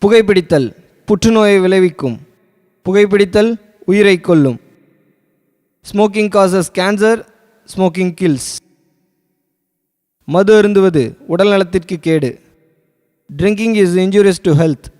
புகைப்பிடித்தல் புற்றுநோயை விளைவிக்கும். புகைப்பிடித்தல் உயிரை கொல்லும். Smoking causes cancer, smoking kills. மது அருந்துவது உடல் நலத்திற்கு கேடு. Drinking is injurious to health.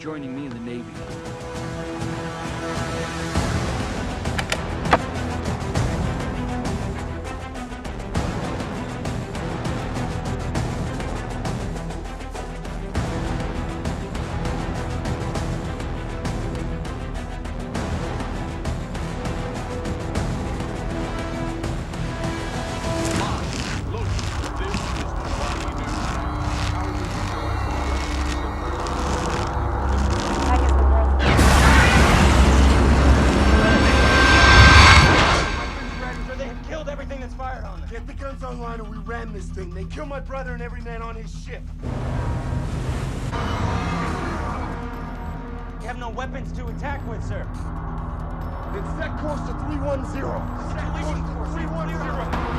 joining me in the Navy. Get the guns online or we ram this thing. They kill my brother and every man on his ship. We have no weapons to attack with, sir. Then set course to 310. Set course to 310.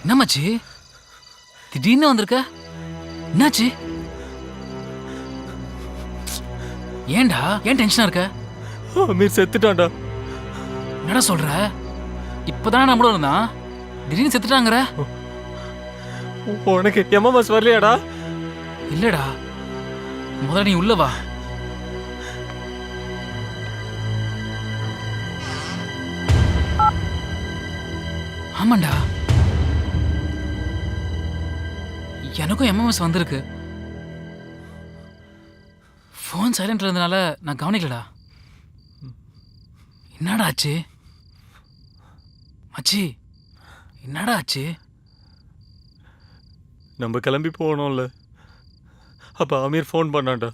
என்னமாச்சு? திடீர்னு வந்திருக்க, என்னாச்சு? ஏன்டா, ஏன் டென்ஷனா இருக்க? அமீர் செத்துட்டான்டா. என்னடா சொல்ற? இப்பதானே நம்மளும் இருந்தான், திடீர்னு செத்துட்டாங்கற? உனக்கு எம்எம்எஸ் வரலையாடா? இல்லடா, முதல்ல நீ உள்ள வா. ஆமாண்டா, எனக்கும் எம்எம்எஸ் வந்திருக்கு. ஃபோன் சைலண்ட் இருந்தனால நான் கவனிக்கலடா. என்னடா ஆச்சு மச்சி? என்னடா ஆச்சு? நம்ம கிளம்பி போகணும்ல, அப்போ அமீர் ஃபோன் பண்ணான்டா.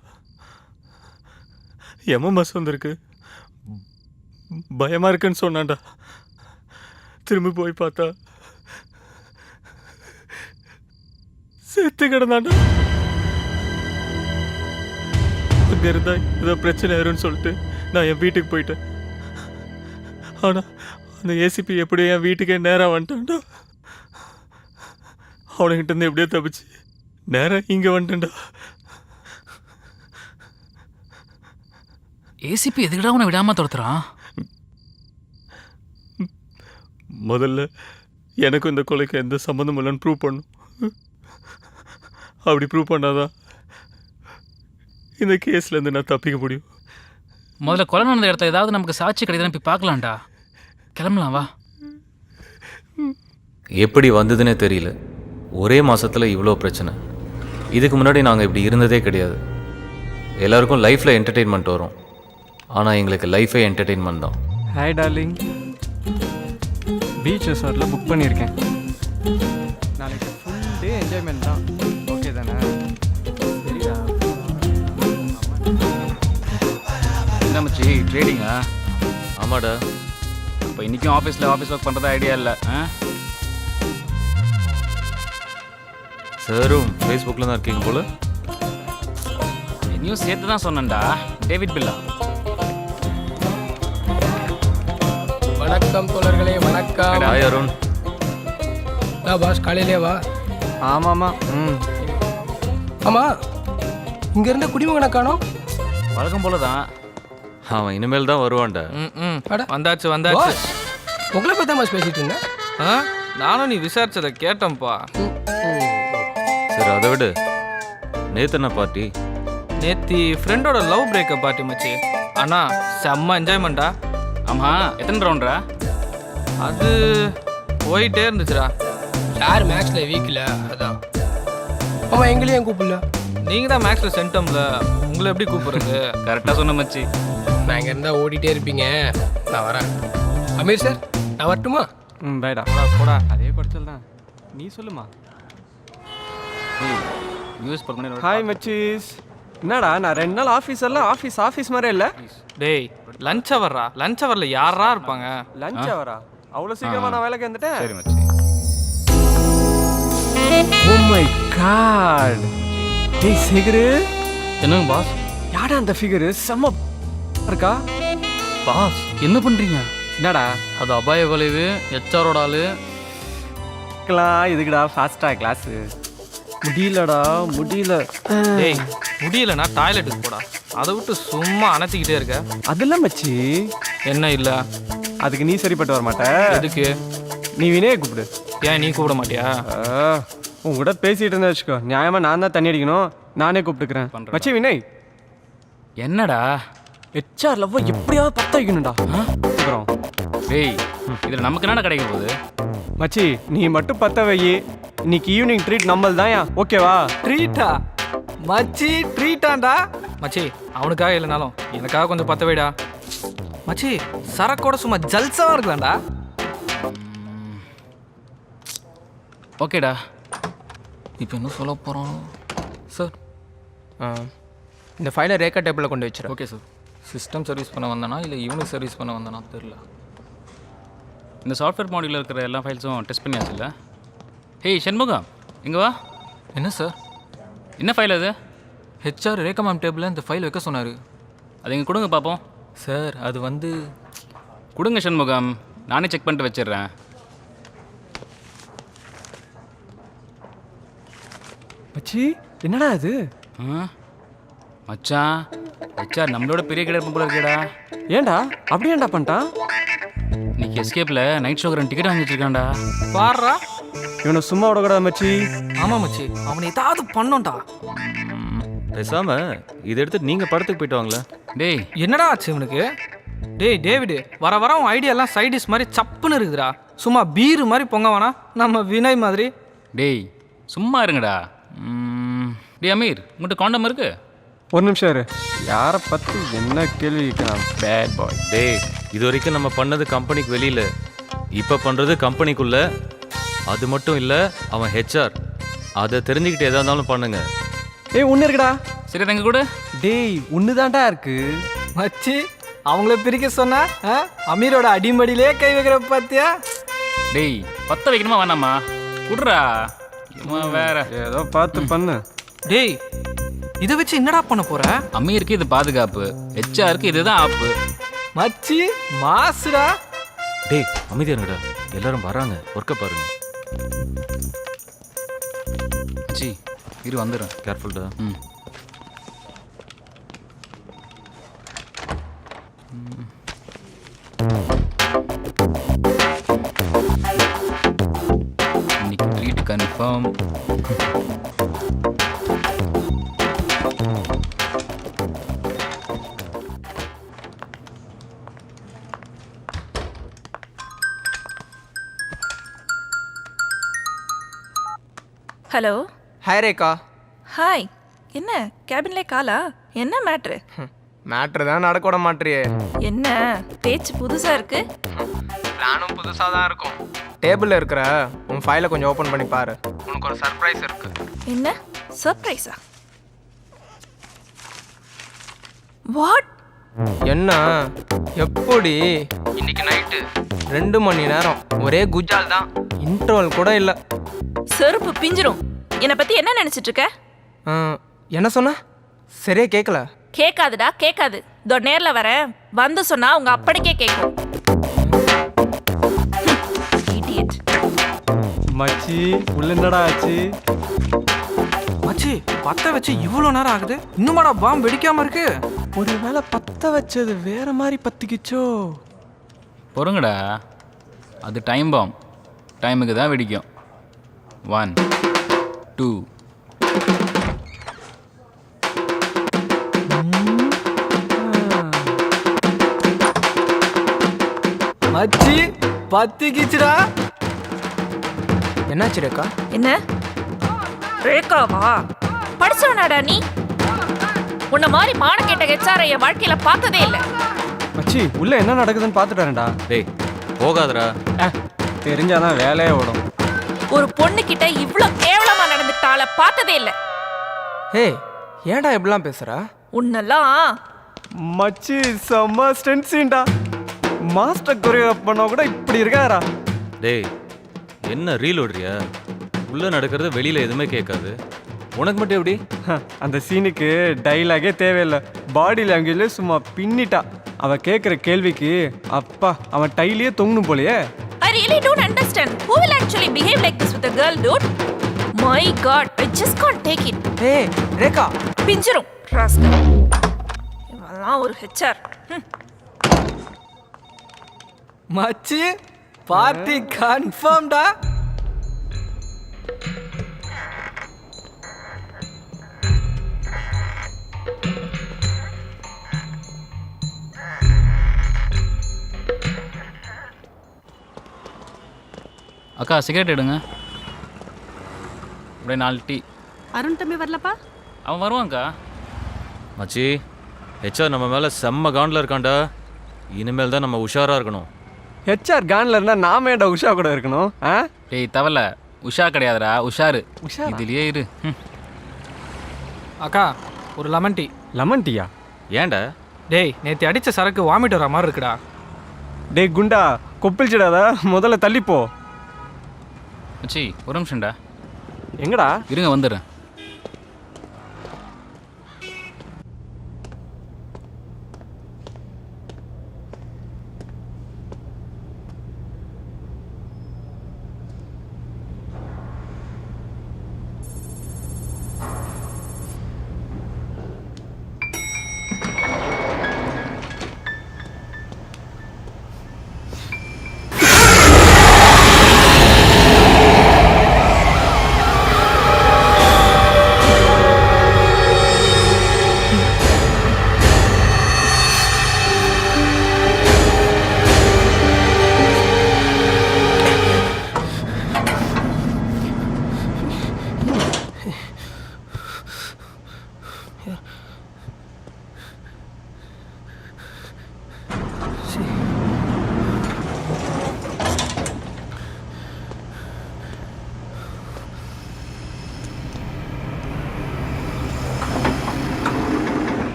எம்எம்எஸ் வந்திருக்கு, பயமாக இருக்குன்னு சொன்னான்டா. திரும்பி போய் பார்த்தா செத்து கிடந்தாண்டா. அங்க இருந்தா ஏதோ பிரச்சனை ஆயிரும்னு சொல்லிட்டு நான் என் வீட்டுக்கு போயிட்டேன். ஆனா அந்த ஏசிபி எப்படியோ என் வீட்டுக்கே நேராக வந்துட்டான்டா. அவனுக்கிட்ட இருந்து எப்படியோ தப்பிச்சு நேராக இங்கே வந்துட்டேன்டா. ஏசிபி எதுக்கடா உன்னை விடாம துரத்துறான்? முதல்ல எனக்கும் இந்த கொலைக்கு எந்த சம்மந்தம் இல்லைன்னு ப்ரூவ் பண்ணும். அப்படி ப்ரூவ் பண்ணாதான் இந்த கேஸ்லேருந்து நான் தப்பிக்க முடியும். முதல்ல கொலை நடந்த இடத்துல ஏதாவது நமக்கு சாட்சி கிடைக்குதுன்னு போய் பார்க்கலாம்டா. கிளம்பலாம் வா. எப்படி வந்ததுன்னே தெரியல. ஒரே மாதத்தில் இவ்வளோ பிரச்சனை. இதுக்கு முன்னாடி நாங்கள் இப்படி இருந்ததே கிடையாது. எல்லாருக்கும் லைஃப்பில் என்டர்டெயின்மெண்ட் வரும், ஆனால் எங்களுக்கு லைஃபே என்டர்டெயின்மெண்ட் தான். ஹாய் டார்லிங், பீச் ரெசார்ட்டில் புக் பண்ணியிருக்கேன். நாளைக்கு ஃபுல் டே என்ஜாய்மெண்ட் தான். ஓகே தானே? சரிடா. என்ன மச்சி, ட்ரேடிங்கா? ஆமாடா. இப்போ இன்றைக்கும் ஆஃபீஸ் ஒர்க் பண்ணுறதா ஐடியா இல்லை. சாரும் ஃபேஸ்புக்கில் தான் இருக்கீங்க போல. என்னையும் சேர்த்து தான் சொன்னேன்டா. டேவிட் பில்லா. வணக்கம் தோழர்களே, வணக்கம். ஹாய் அருண். பாஸ் காலையிலே வா. ஆமாம்மா. ஆமாம், இங்கே இருந்த குடிமகனை காணோம். வழக்கம் போல தான். அவன் இனிமேல் தான் வருவான்டா. வந்தாச்சு. உங்களை பற்றி தான் பேசிட்டு இருந்தேன். நானும் நீ விசாரிச்சதை கேட்டேன்ப்பா. சரி அதை விடு. நேத்து என்ன பார்ட்டி? நேத்தி ஃப்ரெண்டோட லவ் பிரேக்கப் பார்ட்டி மச்சி. அண்ணா செம்ம என்ஜாய்மெண்ட்டா. ஆமாம், எத்தனை ரவுண்டா? அது போயிட்டே இருந்துச்சுடா. யார் மேட்ச்சில் வீக்கில் அதான். ஆமாம், எங்களையும் கூப்பிடல. நீங்கள் தான் மேக்ஸில் சென்டம்ல உங்களை எப்படி கூப்பிடுறது? கரெக்டாக சொன்ன மச்சி. நான் இங்கே இருந்தால் ஓடிட்டே இருப்பீங்க. நான் வரேன். அமீர் சார், நான் வரட்டுமா? ம் பேடா போடா போடா. அதே படிச்சல் தான். நீ சொல்லுமா. யூஎஸ் பண்ணி ஹாய் மச்சீஸ். என்னடா நான் 2 நாள் ஆஃபீஸ் மாதிரியே இல்லை. டேய் லஞ்ச் ஹவர்ரா, லஞ்ச் ஹவரில் யாரா இருப்பாங்க? லஞ்ச் அவரா? அவ்வளோ சீக்கிரமா நான் வேலைக்கு வந்துட்டேன். சரி மச்சி. Oh my God. டேய் சிகரு, என்னங்க பாஸ்? யாடா அந்த ஃபிகரு செம்ம இருக்கா? பாஸ் என்ன பண்ணுறீங்க? என்னடா அது அபாய விளைவு, ஹெச்ஆரோட ஆளு. இதுக்குடா ஃபாஸ்டா கிளாஸ். முடியல. டேய் முடியலன்னா டாய்லெட்டுக்கு போடா. அதை விட்டு சும்மா அணைச்சிக்கிட்டே இருக்க. அதெல்லாம் மச்சி என்ன இல்லை? அதுக்கு நீ சரிப்பட்டு வர மாட்ட. எதுக்கு? நீ வினய கூப்பிடு. ஏன் நீ கூப்பிட மாட்டியா? உன் கூட பேசிட்டு இருந்தா வச்சுக்கோ, நியாயமா நான் தான் தண்ணி அடிக்கணும். நானே கூப்பிட்டுக்கிறேன். மச்சி வினய், என்னடா? ஹெச்ஆர் லவ் எப்படியாவது பத்த வைக்கணும்டா. அப்புறம் டேய் இதில் நமக்கு என்னடா கிடைக்க போகுது? மச்சி நீ மட்டும் பத்த வை. இன்னைக்கு ஈவினிங் ட்ரீட் நம்மள் தான்யா, ஓகேவா? ட்ரீட்டா? மச்சி ட்ரீட்டாண்டா? மச்சி அவனுக்காக இல்லைனாலும் எனக்காக கொஞ்சம் பத்த வைடா. மச்சி சரக்கோட சும்மா ஜல்சாவாக இருக்கலாம்டா. ஓகேடா. இப்போ என்ன சொல்ல போகிறோம் சார்? இந்த ஃபைலை ரேக்கா டேபிளில் கொண்டு வச்சிரு. Okay sir. சிஸ்டம் சர்வீஸ் பண்ண வந்தானா இல்லை இவனுக்கு சர்வீஸ் பண்ண வந்தானா தெரில. இந்த சாஃப்ட்வேர் மாடியூலில் இருக்கிற எல்லா ஃபைல்ஸும் டெஸ்ட் பண்ணியாச்சு இல்லை? ஹேய் சண்முகம், இங்கே வா. என்ன சார்? என்ன ஃபைல் அது? ஹெச்ஆர் ரேகா மேம் டேபிளில் இந்த ஃபைல் வைக்க சொன்னார். அது இங்கே கொடுங்க பார்ப்போம். சார் அது வந்து கொடுங்க சண்முகம், நானே செக் பண்ணிட்டு வச்சிடுறேன். மச்சி என்னடா அது? மச்சான் ஹெச்ஆர் நம்மளோட பெரிய கிடைப்பு போல இருக்கேடா. ஏன்டா அப்படி ஏன்டா பண்ணிட்டான்? இன்னைக்கு எஸ்கேப்பில் நைட் ஷோக்கு 2 டிக்கெட் வாங்கி வச்சிருக்கான்டா. பாடுறா. இவனை சும்மா விடக்கூடாது மச்சி. ஆமாம் மச்சி, அவனை ஏதாவது பண்ணோண்டா. பேசாம இதை எடுத்து நீங்கள் படத்துக்கு போயிட்டு வாங்களேன். டேய் என்னடா ஆச்சு இவனுக்கு? டேய் டேவிடு, வர வர உன் ஐடியாலாம் சைடிஷ் மாதிரி சப்புன்னு இருக்குதுடா. சும்மா பீரு மாதிரி பொங்க வேணா, நம்ம வினய் மாதிரி. டேய் சும்மா இருங்கடா. டேய் அமீர், உங்கள்கிட்ட காண்டம் இருக்கு? ஒரு நிமிஷம் இரு. யாரை பற்றி என்ன கேள்வி கேட்கலாம்? Bad boy. டேய் இது வரைக்கும் நம்ம பண்ணது கம்பெனிக்கு வெளியில், இப்போ பண்ணுறது கம்பெனிக்குள்ள. அது மட்டும் இல்லை, அவன் ஹெச்ஆர். அதை தெரிஞ்சுக்கிட்டு எதாக இருந்தாலும் பண்ணுங்க. ஏய் ஒன்று இருக்குடா. சரி தங்க கூட. டேய் ஒன்று தான்டா இருக்கு. மச்சி அவங்கள பிரிக்க சொன்னா அமீரோட அடிமடியிலே கை வைக்கிற பார்த்தியா? டேய் பத்த வைக்கணுமா வேணாமா? குடுறா. வேற ஏதோ பார்த்து பண்ணு. டேய் இதை வச்சு என்னடா பண்ண போற? அமீருக்கு இது பாதுகாப்பு, ஹெச்ஆருக்கு இதுதான் ஆப்பு. மச்சி மாசுடா. டேய் அமைதியா இருங்கடா, எல்லாரும் வராங்க, ஒர்க்கை பாருங்க. மச்சி இரு வந்துடுறேன். கேர்ஃபுல்டா. இன்னைக்கு treat confirm. Hello. Hi Rekha. Hi. என்ன கேபின்லே காலா? என்ன மேட்ரு? மேட்ரு தான் நடக்க விட மாட்டியே. என்ன பேச்சு புதுசா இருக்கு? பிளானும் புதுசாக தான் இருக்கும். டேபிளில் இருக்கிற உன் ஃபைலை கொஞ்சம் ஓப்பன் பண்ணி பாரு. உனக்கு ஒரு சர்ப்ரைஸ் இருக்கு. என்ன சர்ப்ரைஸா? வாட்? என்ன எப்படி? இன்னைக்கு நைட்டு 2 மணி நேரம் ஒரே குஜால் தான், இன்ட்ரோல் கூட இல்லை. செருப்பு பிஞ்சிரும். என்னை பத்தி என்ன நினைச்சிட்டு இருக்க? என்ன சொன்ன? சரியா கேட்கல. கேட்காதுடா கேட்காது. இதோ நேர்ல வரேன், வந்து சொன்னா உங்க அப்பனுக்கே கேட்கும். Idiot. மச்சி உள்ள என்னடா ஆச்சு? மச்சி பத்த வச்சு இவ்வளோ நேரம் ஆகுது, இன்னுமாடா பாம்பு வெடிக்காம இருக்கு? ஒரு வேளை பத்த வச்சது வேற மாதிரி பத்திக்கிச்சோ? பொறுங்கடா, அது டைம் பாம். டைமுக்கு தான் வெடிக்கும். 1 2. மச்சி பத்திக்கிச்சுடா. என்னாச்சு ரேக்கா? என்ன ரேகாவா? படிச்சவனாடா நீ? உன்ன மாதிரி மான கேட்ட ஹெச்ஆர் என் வாழ்க்கையில பார்த்ததே இல்ல. மச்சி உள்ள என்ன நடக்குதுன்னு பார்த்துட்டு வரேன்டா. டேய் போகாதடா. தெரிஞ்சாதான் வேலையே ஓடும். ஒரு பொண்ணு கிட்ட இவ்ளோ கேவலமா நடந்துட்டால பார்த்ததே இல்ல. ஏய் ஏன்டா இப்படிலாம் பேசுற? உன்னெல்லாம் மச்சி செம்ம ஸ்டென்சின்டா. மாஸ்டர் கொரியோகிராஃப் பண்ணா கூட இப்படி இருக்காரா? டேய் என்ன ரீல் ஓடுறியா? உள்ளே நடக்கிறது வெளியில் எதுவுமே கேட்காது. உனக்கு மட்டும் எப்படி? அந்த சீனுக்கு டைலாகே தேவையில்லை. பாடி லாங்குவேஜ்ல சும்மா பின்னிட்டா. அவ கேட்குற கேள்விக்கு அப்பா அவன் டைலியே தொங்கணும் போலையே. I really don't understand. Who will actually behave like this with a girl, dude? My God, I just can't take it. ஏய் ரேகா பிஞ்சிரும் ராஸ்கல். இவெல்லாம் ஒரு ஹெச்ஆர். மச்சி பார்ட்டி கன்ஃபார்ம்டா. அக்கா சிகரெட் எடுங்க. அப்படியே 4 டீ. அருண் தம்பி வரலப்பா? அவன் வருவான்க்கா. மச்சி ஹெச்ஆர் நம்ம மேலே செம்ம காண்டில் இருக்கான்டா. இனிமேல் தான் நம்ம உஷாராக இருக்கணும். ஹெச்ஆர் கான்ல இருந்தா நாம ஏன்டா உஷா கூட இருக்கணும்? டேய் தவல உஷா கிடையாதுடா உஷாரு. இதுலயே இரு. அக்கா ஒரு லெமன் டீ. லெமன் டீயா? ஏன்டா? டேய் நேற்று அடித்த சரக்கு வாமிட் வர மாதிரி இருக்குடா. டேய் குண்டா கொப்பிளிச்சிடாத, முதல்ல தள்ளிப்போ. மச்சி ஒரு நிமிஷம்டா. எங்கடா? இருங்க வந்துடுறேன்.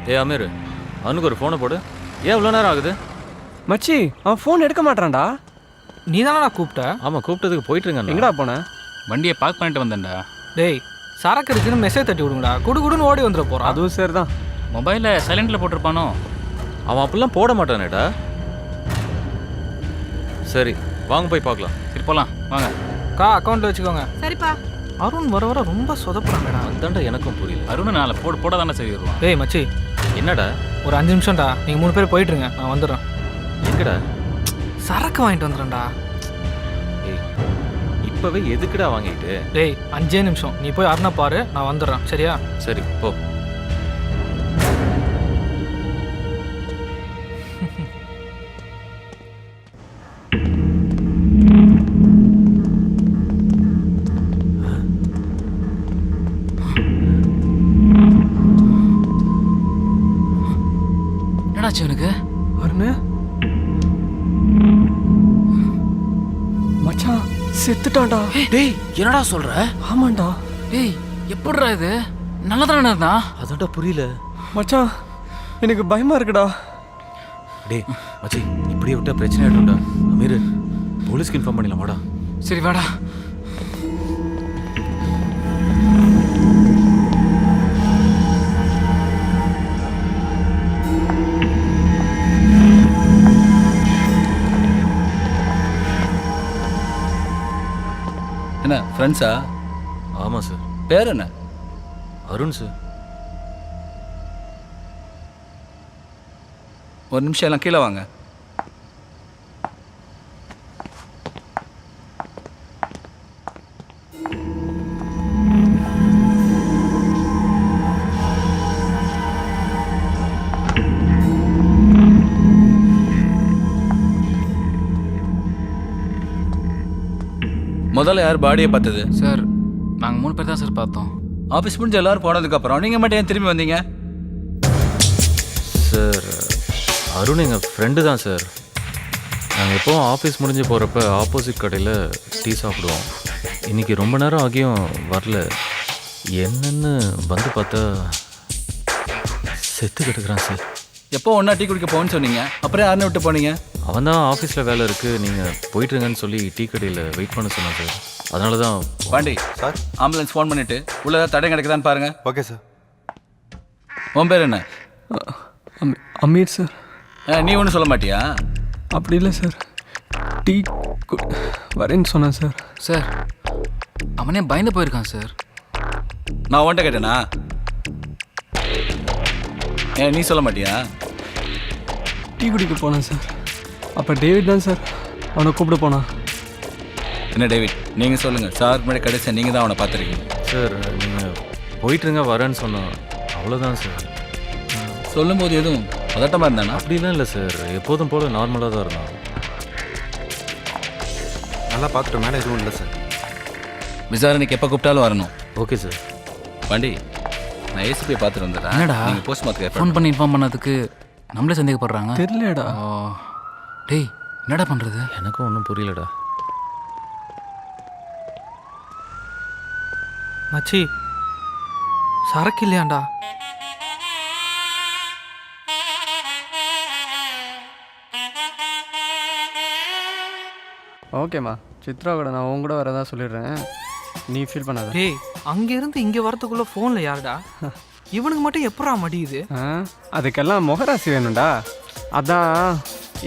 ஏ அமீர் அவனுக்கு ஒரு ஃபோனை போடு. ஏன் இவ்வளோ நேரம் ஆகுது? மச்சி அவன் ஃபோன் எடுக்க மாட்டான்டா. நீ தானடா கூப்பிட்ட? ஆமாம் கூப்பிட்டதுக்கு போயிட்டுருங்க. எங்கடா போனேன்? வண்டியை பார்க் பண்ணிட்டு வந்தேன்டா. டேய் சரக்கு இருக்குன்னு மெசேஜ் தட்டி விடுங்கடா. குடுன்னு ஓடி வந்துட போகிறான். அதுவும் சரிதான். மொபைலில் சைலண்டில் போட்டிருப்பானோ? அவன் அப்படிலாம் போட மாட்டானேடா. சரி வாங்க போய் பார்க்கலாம். சரி போகலாம் வாங்க. அக்கா அக்கௌண்ட்டில் வச்சுக்கோங்க. சரிப்பா. அருண் வர வர ரொம்ப சொதப்புறாங்கடா. அதான்டா எனக்கும் புரியல. அருண் நாளை போட தானே சரி வருவான். டேய் மச்சி என்னடா? ஒரு 5 நிமிஷம்டா. நீங்கள் 3 பேர் போயிட்டுருங்க, நான் வந்துடுறேன். எங்கடா? சரக்கு வாங்கிட்டு வந்துடுறேன்டா. ஏய் இப்போவே எதுக்குடா வாங்கிட்டு? டேய் 5 நிமிஷம் நீ போய் அருணை பாரு, நான் வந்துடுறேன். சரியா? சரி போ. என்னாச்சு எனக்கு? அருண் மச்சான் செத்துட்டான்டா. டேய் என்னடா சொல்ற? ஆமாண்டா. டேய் எப்படிடா இது? நல்லதானே இருந்தான்? அதான்டா புரியல மச்சான், எனக்கு பயமா இருக்குடா. டேய் மச்சி இப்படியே விட்டா பிரச்சனை ஆகிடும்டா. அமீர் போலீஸ்க்கு இன்ஃபார்ம் பண்ணிடலாம் வாடா. சரி வாடா. ஃப்ரெண்ட்ஸா? ஆமாம் சார். பேர் என்ன? அருண் சார். ஒரு நிமிஷம் எல்லாம் கீழே வாங்க. முதல்ல யார் பாடியை பார்த்தது? சார் நாங்கள் 3 பேர் தான் சார் பார்த்தோம். ஆஃபீஸ் முடிஞ்சு எல்லாரும் போனதுக்கப்புறம் நீங்கள் மட்டும் ஏன் திரும்பி வந்தீங்க? சார் அருண் எங்கள் ஃப்ரெண்டு தான் சார். நாங்கள் எப்போவும் ஆஃபீஸ் முடிஞ்சு போகிறப்ப ஆப்போசிட் கடையில் டீ சாப்பிடுவோம். இன்றைக்கி ரொம்ப நேரம் ஆகியும் வரல. என்னன்னு வந்து பார்த்தா செத்து கிடக்குறான் சார். எப்போ ஒன்றா டீ குடிக்க போகணும்னு சொன்னீங்க, அப்புறம் யாருன்னு விட்டு போனீங்க? அவன் தான் ஆஃபீஸில் வேலை இருக்குது, நீங்கள் போயிட்டுருங்கன்னு சொல்லி டீ கடையில் வெயிட் பண்ண சொன்னான் சார். அதனால தான். பாண்டி சார், ஆம்புலன்ஸ் ஃபோன் பண்ணிவிட்டு உள்ள தடை கிடைக்குதான்னு பாருங்கள். Okay sir. உன் பேர் என்ன? அமீர் சார். நீ ஒன்றும் சொல்ல மாட்டியா? அப்படி இல்லை சார், டீ வரேன்னு சொன்னேன் சார். சார் அவனே பயந்து போயிருக்கான் சார். நான் உன்கிட்ட கேட்டேனா? நீ சொல்ல மாட்டியா? டீ குடிக்க போனேன் சார். அப்போ டேவிட் தான் சார் அவனை கூப்பிட போனான். என்ன டேவிட், நீங்கள் சொல்லுங்கள். சார் முன்னாடி கடைசியாக நீங்கள் தான் அவனை பார்த்துருக்கீங்க. சார் நீங்கள் போயிட்டுருங்க வரேன்னு சொன்னான், அவ்வளோதான் சார். சொல்லும்போது எதுவும் பதட்டமாக இருந்தானா? அப்படிலாம் இல்லை சார், எப்போதும் போல் நார்மலாக தான் இருந்தான். நல்லா பார்த்துட்டோம், மேலே எதுவும் இல்லை சார். விசாரணைக்கு எப்போ கூப்பிட்டாலும் வரணும். Okay sir. பாண்டி, நான் ஏசிபியை பார்த்துட்டு வந்துடுறேன். என்னடா நீங்கள் போஸ்ட் மார்க் ஃபோன் பண்ணி இன்ஃபார்ம் பண்ணதுக்கு நம்மளே சந்தேகப்படுறாங்க. தெரியலடா. டேய் என்னடா பண்ணுறது? எனக்கும் ஒன்றும் புரியலடா. மச்சி சரக்கு இல்லையாண்டா? ஓகேம்மா, சித்ரா கூட நான் உன் கூட வரதா சொல்லிடுறேன், நீ ஃபீல் பண்ணாத. டேய் அங்கேருந்து இங்கே வரத்துக்குள்ளே ஃபோனில் யாருடா? இவனுக்கு மட்டும் எப்படா மடியுது? அதுக்கெல்லாம் முகராசி வேணும்டா. அதான்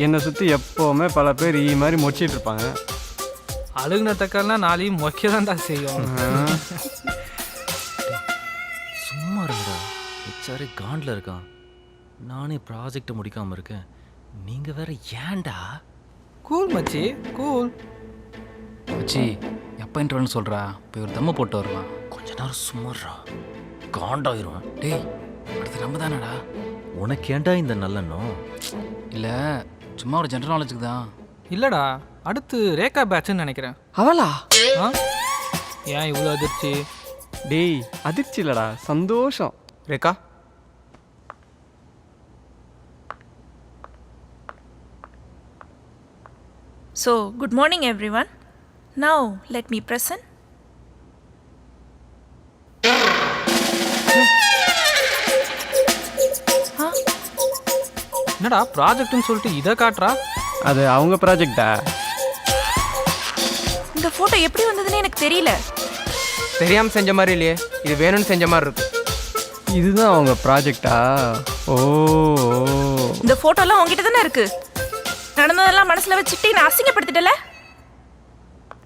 என்னை சுற்றி எப்போவுமே பல பேர் மாதிரி மொச்சிட்டு இருப்பாங்க. அழுகுன தக்காலாம் நாளையும் மொக்க தான்டா செய்யும். சும்மா இருங்கடா, ஹெச்ஆரே காண்டில் இருக்கான். நானே ப்ராஜெக்டை முடிக்காமல் இருக்கேன், நீங்கள் வேற ஏன்டா? கூல் மச்சி கூல். மச்சி எப்போ இன்டர்வல்னு சொல்கிறா, போய் ஒரு தம்மு போட்டு வரலாம். கொஞ்ச நேரம் சும்மாறா, காண்டாயிரும். டேய் அடுத்து நம்ம தானடா. உனக்கு ஏன்டா இந்த நல்லெண்ணம்? இல்லை சும்மா ஒரு ஜென்ரல் நாலேஜுக்கு தான். இல்லைடா, அடுத்து ரேகா பேட்ச்னு நினைக்கிறேன். அவளா? ஏன் இவ்வளோ அதிர்ச்சி? டேய் அதிர்ச்சி இல்லைடா, சந்தோஷம். Rekha So, good morning everyone. Now, let me present. என்னடா ப்ராஜெக்ட்னு சொல்லிட்டு இதை காட்டுறா? அது அவங்க ப்ராஜெக்டா? இந்த ஃபோட்டோ எப்படி வந்ததுன்னு எனக்கு தெரியல. தெரியாமல் செஞ்ச மாதிரி இல்லையே, இது வேணும்னு செஞ்ச மாதிரி இருக்கு. இதுதான் அவங்க ப்ராஜெக்டா? ஓ, இந்த ஃபோட்டோலாம் உங்ககிட்ட தானே இருக்கு. நடந்ததெல்லாம் மனசுல வச்சுட்டு நான் அசிங்கப்படுத்திட்டல.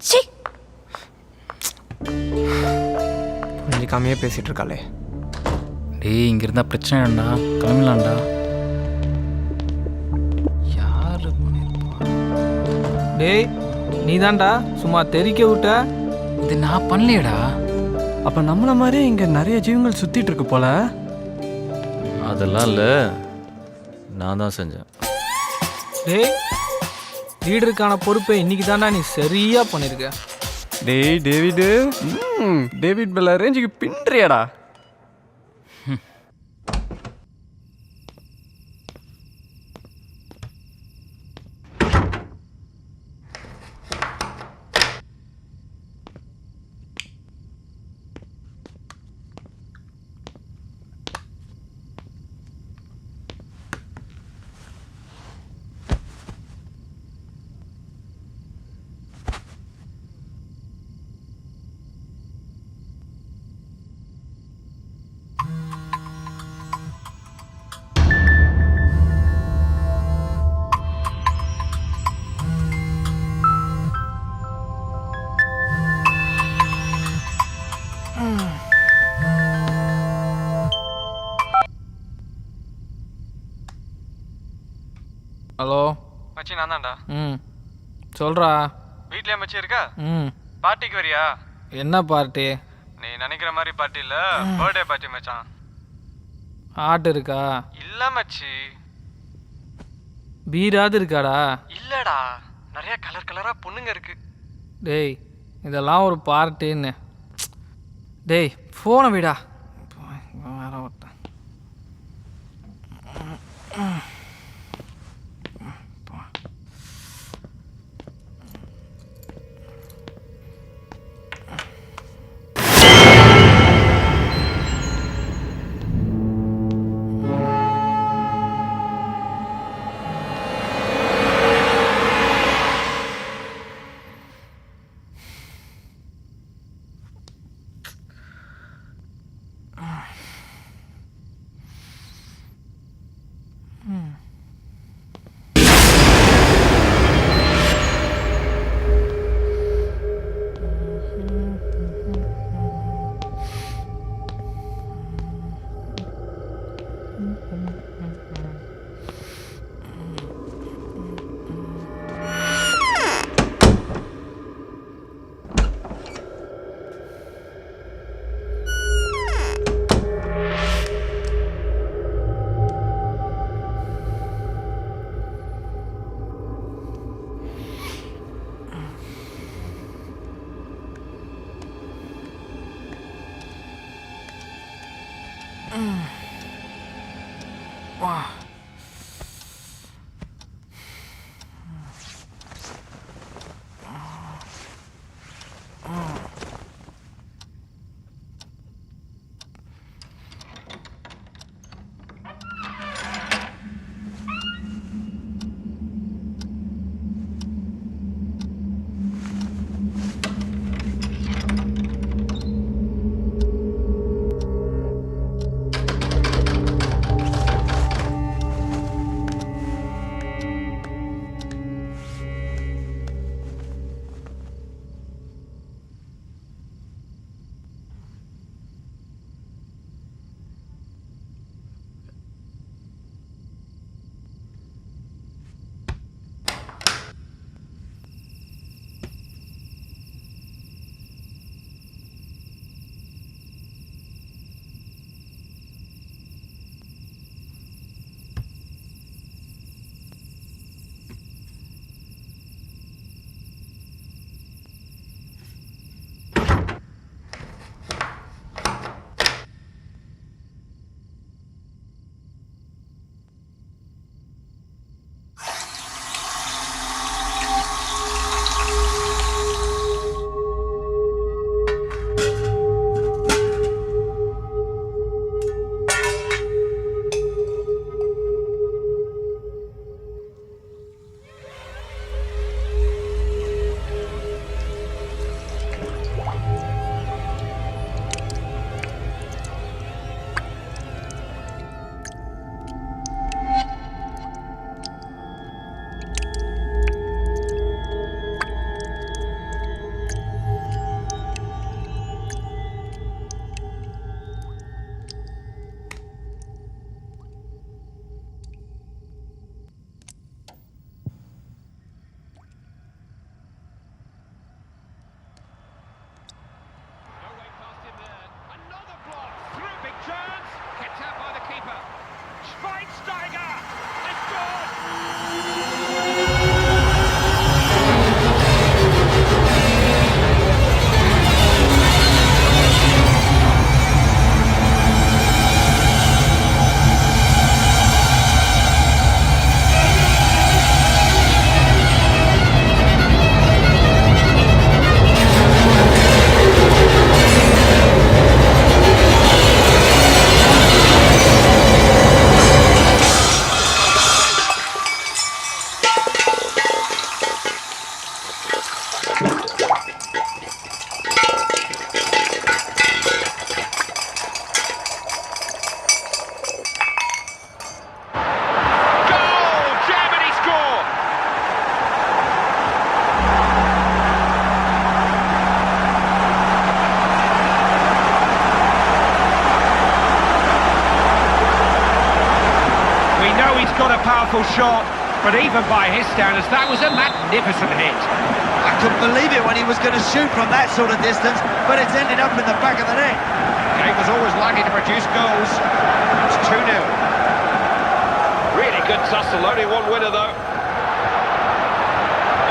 ச்சீ, புரிஞ்சிக்காமையே பேசிட்டு இருக்காளே. டேய் இங்கே இருந்தால் பிரச்சனை இல்லைண்டா, கிளம்பலாம்டா. யார் பண்ணியிருப்பா? டேய் நீ தான்டா சும்மா தெரிக்க விட்ட. இது நான் பண்ணலையேடா. அப்போ நம்மள மாதிரியே இங்கே நிறைய ஜீவங்கள் சுற்றிட்டு இருக்கு போல. அதெல்லாம் இல்லை, நான் தான் செஞ்சேன். டேய் லீடருக்கான பொறுப்பை இன்னைக்கு தான்டா நீ சரியா பண்ணிருக்க. டேய் டேவிடு, டேவிட் பெல்லா ரேஞ்சுக்கு பின்றியாடா. ஹலோ மச்சி நான் தான்டா. ம் சொல்கிறா. வீட்லயே மச்சி இருக்கா? ம் பார்ட்டிக்கு வரியா? என்ன பார்ட்டி? நீ நினைக்கிற மாதிரி பார்ட்டி இல்ல, பர்த்டே பார்ட்டி மச்சான். ஆட்டு இருக்கா? இல்ல மச்சி. பீராது இருக்காடா? இல்லடா, நிறைய கலர் கலரா பொண்ணுங்க இருக்கு. டேய் இதெல்லாம் ஒரு பார்ட்டின்னு. டேய் ஃபோனை விடா. வேற ஒருத்தன். Powerful shot, but even by his standards, that was a magnificent hit. I couldn't believe it when he was going to shoot from that sort of distance, but it's ended up in the back of the net. Game was always lacking to produce goals. It's 2-0. Really good tussle, only one winner though.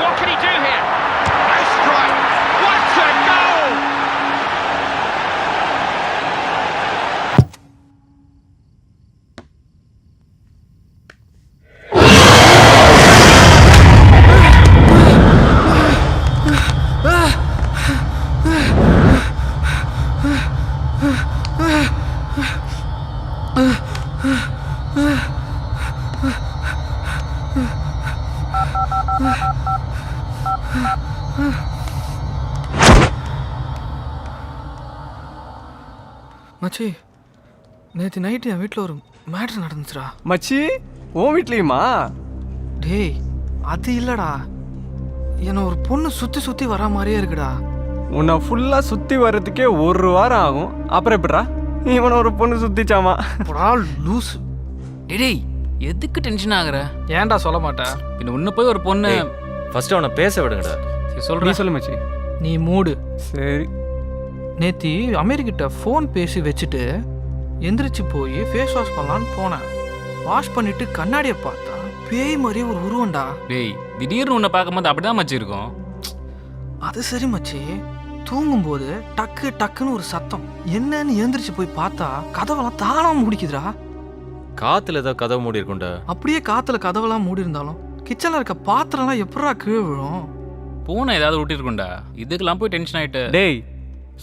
What can he do here? No strike. What a goal! மச்சி நேற்று night என் வீட்டில் ஒரு matter நடந்துச்சுடா. மச்சி உன் வீட்லேயுமா? டேய் அது இல்லைடா, என்னை ஒரு பொண்ணு சுற்றி சுற்றி வரா மாதிரியே இருக்குடா. உன்னை ஃபுல்லாக சுற்றி வர்றதுக்கே 1 வாரம் ஆகும். அப்புறம் எப்படிடா இவனை ஒரு பொண்ணு சுற்றிச்சாமா? லூஸ். டேய் எதுக்கு டென்ஷன் ஆகுற? ஏன்டா சொல்ல மாட்டேன்? பின்ன உன்னை போய் ஒரு பொண்ணு. ஃபர்ஸ்ட் அவனை பேச விடுங்கடா. சொல்கிறேன் சொல்லு மச்சி. நீ மூடு. சரி. நேத்தி அமெரிக்கிட்ட ஃபோன் பேசி வச்சுட்டு எந்திரிச்சு போய் ஃபேஸ் வாஷ் பண்ணலான்னு போனேன். வாஷ் பண்ணிட்டு கண்ணாடியை பார்த்தா பேய் மாதிரியே ஒரு உருவண்டா. டேய் திடீர்னு உன்னை பார்க்கும்போது அப்படிதான் மச்சி இருக்கும். அது சரி மச்சி, தூங்கும்போது டக்கு டக்குன்னு ஒரு சத்தம். என்னன்னு எந்திரிச்சு போய் பார்த்தா கதவெல்லாம் தானாக முடிக்குதுடா. காத்துல ஏதோ கதவு மூடி இருக்கும்டா. அப்படியே காத்துல கதவெல்லாம் மூடி இருந்தாலும் கிச்சன்ல இருக்க பாத்திரம்லாம் எப்படா கீழே விழும்? பூனை ஏதாவது விட்டிருக்கும்டா. இதுக்கெல்லாம் போய் டென்ஷன் ஆயிட்டு. டேய்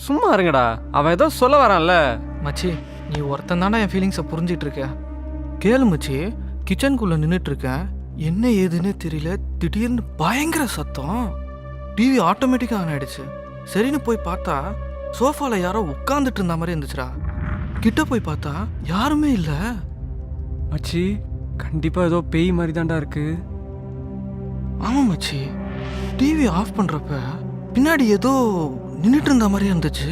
சும்மா இருங்கடா, அவன் ஏதோ சொல்ல வரான்ல. மச்சி நீ ஒருத்தன் தானே என் ஃபீலிங்ஸை புரிஞ்சிட்டு இருக்க. கேளு மச்சி, கிச்சனுக்குள்ளே நின்றுட்டு இருக்கேன், என்ன ஏதுன்னு தெரியல, திடீர்னு பயங்கர சத்தம். டிவி ஆட்டோமேட்டிக்காக ஆன் ஆயிடுச்சு. சரின்னு போய் பார்த்தா சோஃபாவில் யாரோ உட்காந்துட்டு இருந்த மாதிரி இருந்துச்சுடா. கிட்ட போய் பார்த்தா யாருமே இல்லை. மச்சி கண்டிப்பாக ஏதோ பேய் மாதிரி தான்டா இருக்கு. ஆமாம் மச்சி, டிவி ஆஃப் பண்ணுறப்ப பின்னாடி ஏதோ நின்றுட்டு இருந்த மாதிரி இருந்துச்சு.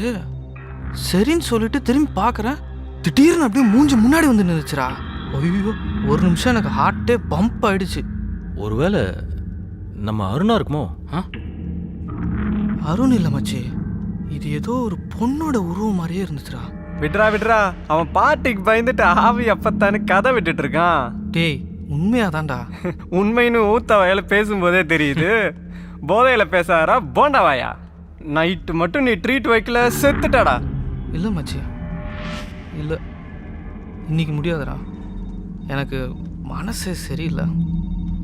சரின்னு சொல்லிட்டு திரும்பி பார்க்குறேன், திடீர்னு அப்படியே மூஞ்சி முன்னாடி வந்து நின்றுச்சுடா. ஐயோ ஒரு நிமிஷம் எனக்கு ஹார்ட்டே பம்ப் ஆயிடுச்சு. ஒருவேளை நம்ம அருணா இருக்குமோ? அருண் இல்லை மச்சி, இது ஏதோ ஒரு பொண்ணோட உருவம் மாதிரியே இருந்துச்சுடா. விட்றா அவன் பாட்டிக்கு பயந்துட்டு ஆவி அப்பத்தானு கதை விட்டுட்டு இருக்கான். டேய் உண்மையாதான்டா. உண்மைன்னு ஊத்த வயல பேசும்போதே தெரியுது. போதையில் பேசாரா போண்டாவாயா? நைட்டு மட்டும் நீ ட்ரீட் வைக்கல செத்துட்டாடா. இல்லை மச்சி இல்லை, இன்னைக்கு முடியாதுடா, எனக்கு மனசே சரியில்லை.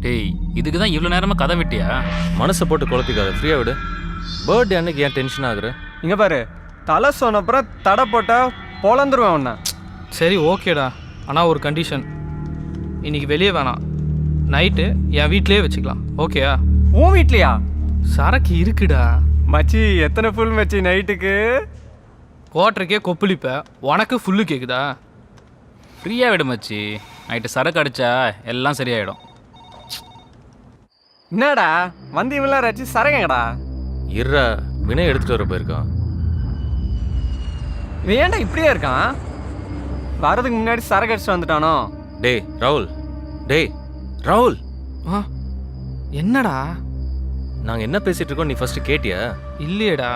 டேய் இதுக்கு தான் இவ்வளோ நேரமாக கதை விட்டியா? மனசை போட்டு குழப்பிக்காத, ஃப்ரீயாக விடு. பர்த்டே அன்னைக்கு ஏன் டென்ஷன் ஆகுற? இங்கே பாரு, தலை சொன்னப்புறம் தடை போட்டால் பொழந்துருவேன் உன்னை. சரி ஓகேடா, ஆனால் ஒரு கண்டிஷன், இன்னைக்கு வெளியே வேணாம், நைட்டு என் வீட்லேயே வச்சுக்கலாம், ஓகேயா? உன் வீட்லையா? சரக்கு இருக்குடா மச்சி. எத்தனை ஃபுல் மச்சி நைட்டுக்கு? குவார்ட்டருக்கே கொப்பளிப்ப, உனக்கு ஃபுல்லு கேட்குதா? ஃப்ரீயாக விடு மச்சி, நைட்டு சரக்கு அடிச்சா எல்லாம் சரியாயிடும். என்னடா வந்து இவெல்லாம் ரச்சு சரகங்கடா? இருடா, வினய் எடுத்துகிட்டு வர போயிருக்கான். இவன் ஏன்டா இப்படியே இருக்கான்? வரதுக்கு முன்னாடி சரக்கு அடிச்சுட்டு வந்துட்டானோ? டேய் ராகுல், டேய் ராகுல். ஆ என்னடா? நாங்கள் என்ன பேசிகிட்டு இருக்கோம் நீ ஃபஸ்ட்டு கேட்டியா? இல்லையேடா.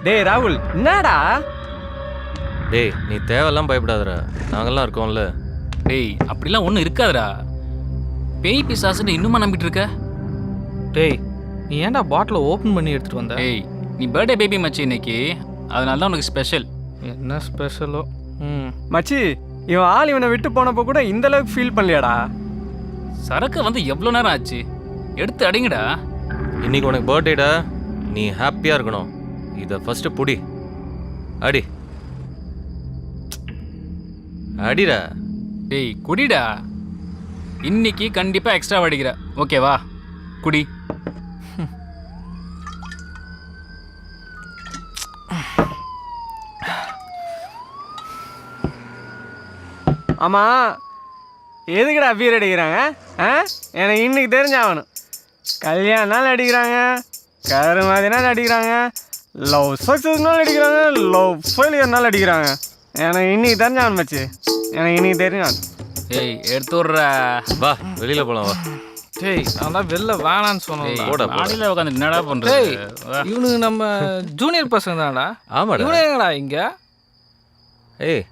டேய் ராகுல் என்னடா? டேய் நீ தேவையெல்லாம் பயப்படாதடா, நாங்கள்லாம் இருக்கோம்ல. டேய் அப்படிலாம் ஒன்றும் இருக்காதுடா. பேய் பிசாசுன்னு இன்னுமா நம்பிட்டு இருக்க? டேய் நீ ஏன்டா பாட்டிலை ஓப்பன் பண்ணி எடுத்துகிட்டு வந்த? டேய் நீ பர்த்டே பேபி மச்சி இன்னைக்கு, அதனால தான் உனக்கு ஸ்பெஷல். என்ன ஸ்பெஷலோ? மச்சி இவன் ஆள் இவனை விட்டு போனப்போ கூட இந்த அளவுக்கு ஃபீல் பண்ணலையாடா? சரக்கு வந்து எவ்வளோ நேரம் ஆச்சு, எடுத்து அடிங்கடா. இன்னைக்கு உனக்கு பர்த்டேடா, நீ ஹாப்பியாக இருக்கணும். இதை ஃபஸ்ட்டு புடி, அடி அடிடா. டேய் குடிடா, இன்னைக்கு கண்டிப்பாக எக்ஸ்ட்ரா அடிக்கிற, ஓகேவா? குடி. ஆமாம் எதுக்குடா பீர் அடிக்கிறாங்க? எனக்கு இன்னைக்கு தெரிஞ்சாகணும். கல்யாண நாள் அடிக்கிறாங்க, கரு மாதிரி நாள் அடிக்கிறாங்க, லவ் சக்ஸஸ்னால அடிக்கிறாங்க, லவ் ஃபெயிலியர்னால அடிக்கிறாங்க. எனக்கு இன்னைக்கு தெரிஞ்சாகணும் மச்சி, எனக்கு இன்னைக்கு தெரிஞ்சாகணும். ஏய் எடுத்து விட்றா. வா வெளியில போலாம் வா. டேய் நான் தான் வெளில வேணான்னு சொன்னேன். போடா, போடா. மாடியில் உட்காந்து என்னடா டேய் பண்ணுறது? இவனுக்கு நம்ம ஜூனியர் பசங்க தான்டா. ஆமாடா. இவனே எங்கடா இங்க? ஏய்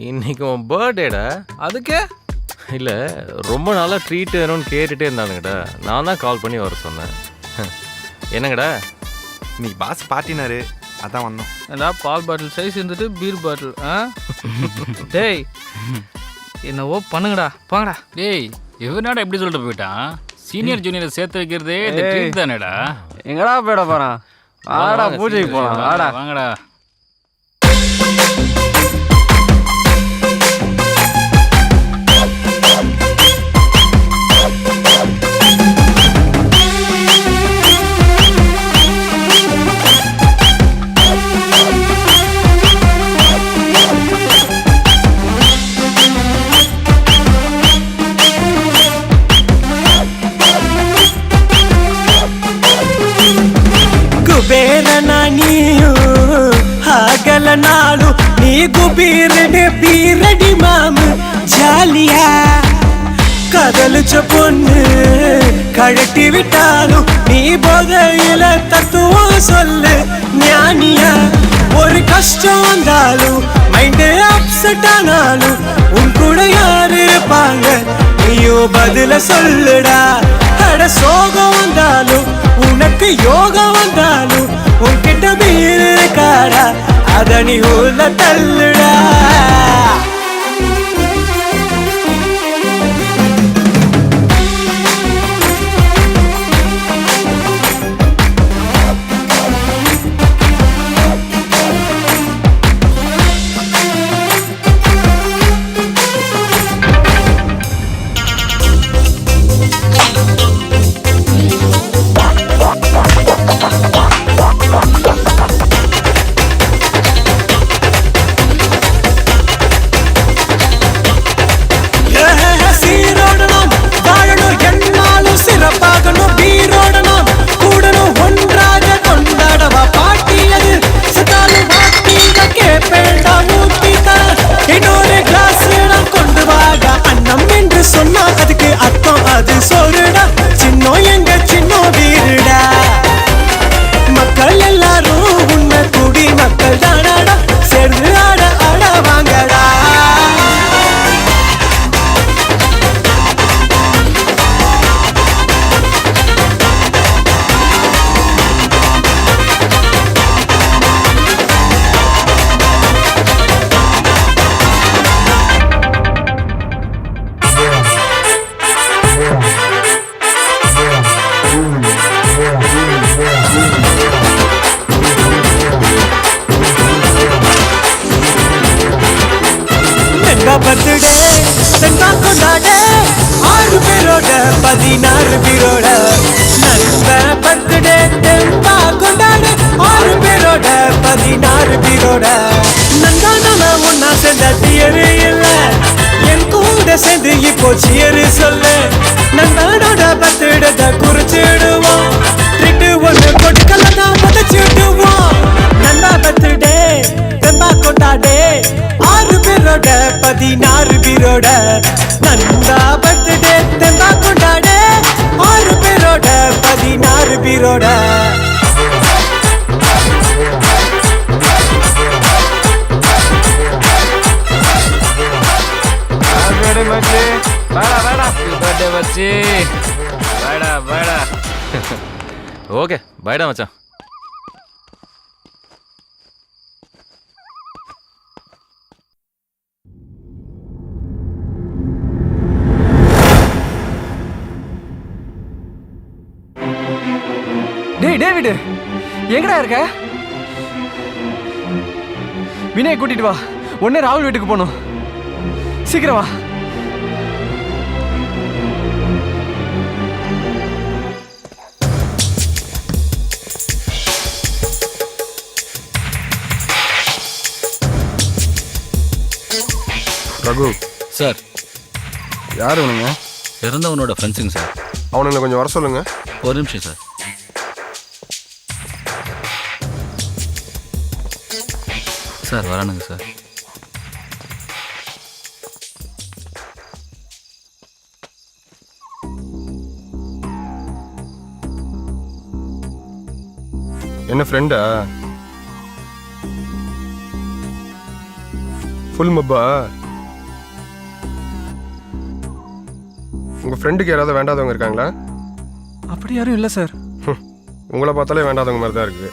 இன்னைக்கு உன் பர்த்டேடா. அதுக்கு இல்லை ரொம்ப நாளாக ட்ரீட் வேணும்னு கேட்டுகிட்டே இருந்தானுங்கடா. நான் தான் கால் பண்ணி வர சொன்னேன். என்னங்கடா? இன்னைக்கு பாஸ் பார்ட்டினாரு, அதான் வந்தோம். ஏண்டா பால் பாட்டில் சைஸ் இருந்துட்டு பீர் பாட்டில் ஆ? டேய் என்னவோ பண்ணுங்கடா போங்கடா. டேய் இவனாடா எப்படி சொல்லிட்டு போயிட்டான்? சீனியர் ஜூனியர் சேர்த்து வைக்கிறதே இந்த ட்ரீட் தானேடா. எங்கடா போயிட போகிறான்? ஆடா பூஜைக்கு போகலாம் ஆடா. வாங்கடா. కుబేరనా నీయు ఆగల నాడు నీకు బీరడి మాము జాలియా கதலிச்ச பொண்ணு கழட்டி விட்டாலும் நீ போதையில தத்துவம் சொல்லு ஞானியா. ஒரு கஷ்டம் வந்தாலும் மைண்டு அப்செட் ஆனாலும் உன் கூட யாரு இருப்பாங்க நீயும் பதில சொல்லுடா. அட சோகம் வந்தாலும் உனக்கு யோகம் வந்தாலும் உன்கிட்ட பீர் இருக்காடா, அத நீ உள்ள தள்ளுடா. சீரோடணும் வாழணும் என்னாலும் சிறப்பாகணும் பீரோடணும் கூடணும் ஒன்றாக கொண்டாடவா பாட்டியது சத்தாலும் வாட்டிங்க கேப்பேண்டா ஊத்திதா இன்னொரு கிளாஸ் இடம் கொண்டு வாங்க அன்னம் என்று சொன்னா அதுக்கு அர்த்தம் அது சோறுடா. சின்ன எங்க சின்ன வீருடா. மக்கள் எல்லாரும் உன்னை கூடி மக்கள் தானாடா சேர்ந்து ஆட ஆட வாங்கடா. பர்த்டே செண்டா கொண்டாடே 6 பேரோட 16 பீரோட நல்ல பர்த்டே செண்டா கொண்டாடே 6 பேரோட 16 பீரோட நந்தா நாம ஒன்னா சேர்ந்த தியரி இல்ல என் கூட சேர்ந்து இப்போ சியரு சொல்லு. நந்தானோட பர்த்டே குறிச்சிடுவோம் ட்ரிட்டு ஒன்று கொடுக்கலாம் பதச்சிடுவோம். நந்தா பர்த்டே செண்டா கொண்டாடே 6 பேரோட 16 பீரோட நந்தா பர்த்டே தெம்பா கொண்டாடே 6 பேரோட 16 பீரோட. பர்த்டே வச்சு பாடா பாடா. ஓகே பைடா மச்சான். டேய் டேவிட் எங்கடா இருக்க? வினய் கூட்டிட்டு வா, உடனே ராகுல் வீட்டுக்கு போகணும். சீக்கிரம் வா. ரகு சார், யார் வேணுங்க? இறந்தவனோட ஃப்ரெண்ட்ஸுங்க சார். அவனுங்களை கொஞ்சம் வர சொல்லுங்க. ஒரு நிமிஷம் சார். சார் வரானுங்க சார். என்ன ஃப்ரெண்டா? ஃபுல் மப்பா? உங்கள் ஃப்ரெண்டுக்கு யாராவது வேண்டாதவங்க இருக்காங்களா? அப்படி யாரும் இல்லை சார். உங்களை பார்த்தாலே வேண்டாதவங்க மாதிரி தான் இருக்குது.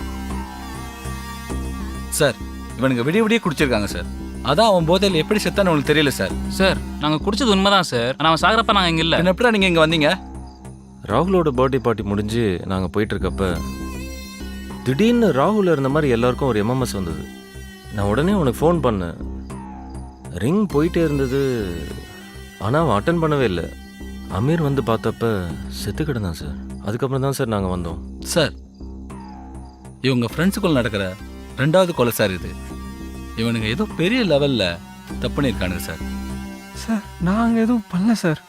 சார் இவனுங்க விடிய விடிய குடிச்சிருக்காங்க சார். அதான் அவன் போதையில் எப்படி செத்தான்னு உங்களுக்கு தெரியல சார். சார் நாங்கள் குடிச்சது உண்மைதான் சார். ஆனால் அவன் சாகிறப்ப நாங்கள் இங்கே இல்லை. எப்படா நீங்கள் இங்கே வந்தீங்க? ராகுலோட பர்த்டே பார்ட்டி முடிஞ்சு நாங்கள் போயிட்டுருக்கப்ப திடீர்னு ராகுல் இருந்த மாதிரி எல்லாருக்கும் ஒரு எம்எம்எஸ் வந்தது. நான் உடனே உனக்கு ஃபோன் பண்ணேன். ரிங் போயிட்டே இருந்தது, ஆனால் அவன் அட்டன் பண்ணவே இல்லை. அமீர் வந்து பார்த்தப்ப செத்து கிடந்தான் சார். அதுக்கப்புறம் தான் சார் நாங்கள் வந்தோம். சார் இவங்க ஃப்ரெண்ட்ஸுக்குள்ள நடக்கிற 2வது கொலை சார் இது. இவனுங்க ஏதோ பெரிய லெவலில் தப்பு பண்ணியிருக்கானுங்க சார். சார் நாங்கள் எதுவும் பண்ணல சார்.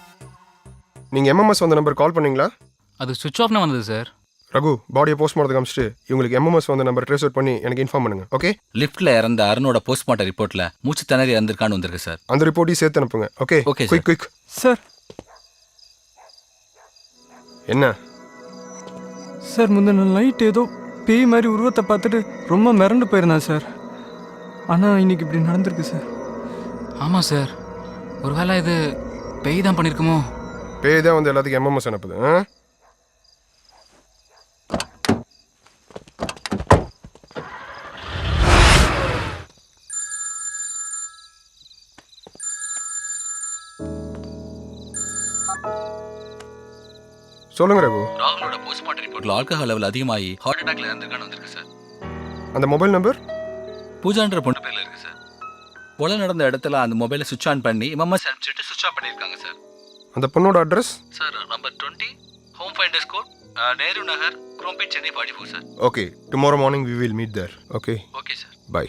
நீங்கள் எம்எம்எஸ் வந்த நம்பர் கால் பண்ணீங்களா? அது சுவிட்ச் ஆஃப்னு வந்தது சார். ரகு, பாடியை போஸ்ட்மார்ட்டம் காமிச்சிட்டு இவங்களுக்கு எம்எம்எஸ் வந்த நம்பர் ட்ரேஸ் அவுட் பண்ணி எனக்கு இன்ஃபார்ம் பண்ணுங்க. ஓகே? லிஃப்ட்டில் இறந்த அருணோட போஸ்ட்மார்ட்டம் ரிப்போர்ட்டில் மூச்சு திணறி இறந்துருக்கான்னு வந்திருக்கு சார். அந்த ரிப்போர்ட்டையும் சேர்த்து அனுப்புங்க. Okay? Okay quick quick. Sir என்ன சார் முந்தின நைட் ஏதோ பேய் மாதிரி உருவத்தை பார்த்துட்டு ரொம்ப மிரண்டு போயிருந்தேன் சார். ஆனால் இன்னைக்கு இப்படி நடந்திருக்கு சார். ஆமாம் சார், ஒருவேளை இது பேய் தான் பண்ணியிருக்குமோ? பேய் தான் வந்து எல்லாத்துக்கும் எம்எம்எஸ் அனுப்புது. சொல்லுங்க ரகு. ராகுலோட போஸ்ட்மார்ட்டம் ரிப்போர்ட்டில் ஆல்கஹால் லெவல் அதிகமாகி ஹார்ட் அட்டாக்ல இறந்துருக்கான்னு வந்திருக்கு சார். அந்த மொபைல் நம்பர் பூஜான்ற பொண்ணு பேர்ல இருக்கு சார். கொலை நடந்த இடத்துல அந்த மொபைலை சுவிட்ச் ஆன் பண்ணி எம்எம்எஸ் அனுப்பிச்சிட்டு சுவிட்ச் ஆஃப் பண்ணியிருக்காங்க சார். அந்த பொண்ணோட address? Sir number 20 home finders court Nehru Nagar Chromepet Chennai 44 sir. Okay, tomorrow morning we will meet there. Okay? Okay sir. Bye.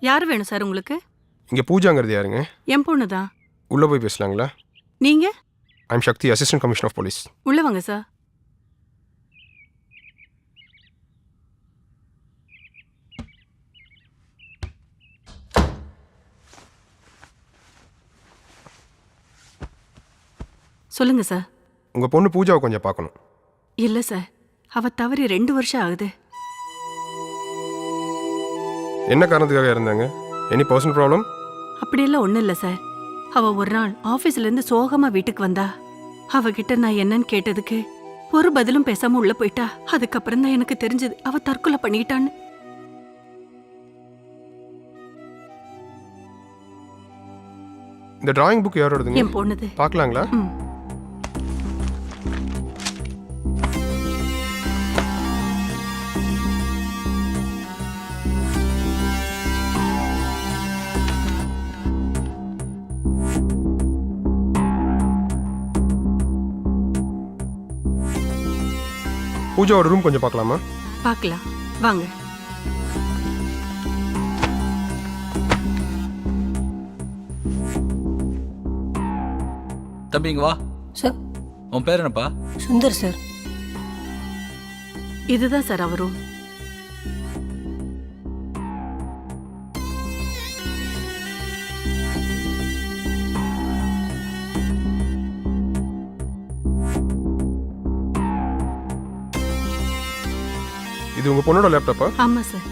யார் வேணும் சார் உங்களுக்கு? இங்கே பூஜாங்கிறது யாருங்க? என் பொண்ணு தான். உள்ளே போய் பேசலாங்களா? நீங்க? I'm Sakthi, assistant commissioner of police. உள்ள வாங்க சார். சொல்லுங்க சார். உங்கள் பொண்ணு பூஜாவை கொஞ்சம் பார்க்கணும். இல்லை சார், அவ தவறி 2 வருஷம் ஆகுது. என்ன காரணத்துக்காக இருந்தாங்க? Any personal problem? அப்படியெல்லாம் ஒன்றும் இல்லை சார். அவ ஒரு நாள் ஆஃபீஸ்லேருந்து சோகமாக வீட்டுக்கு வந்தா. அவகிட்ட நான் என்னன்னு கேட்டதுக்கு ஒரு பதிலும் பேசாமல் உள்ளே போயிட்டா. அதுக்கப்புறம் தான் எனக்கு தெரிஞ்சது அவ தற்கொலை பண்ணிக்கிட்டான்னு. இந்த டிராயிங் புக் யாரோடதுங்க? என் பொண்ணுது. பார்க்கலாங்களா? பூஜாவோட ரூம் கொஞ்சம் பார்க்கலாமா? பார்க்கலாம் வாங்க. தம்பிங்க வா. சார் உன் பேர் என்னப்பா? சுந்தர் சார். இதுதான் சார் அவரும். இது உங்க பொண்ணோட லேப்டாப்பா? ஆமா சார்.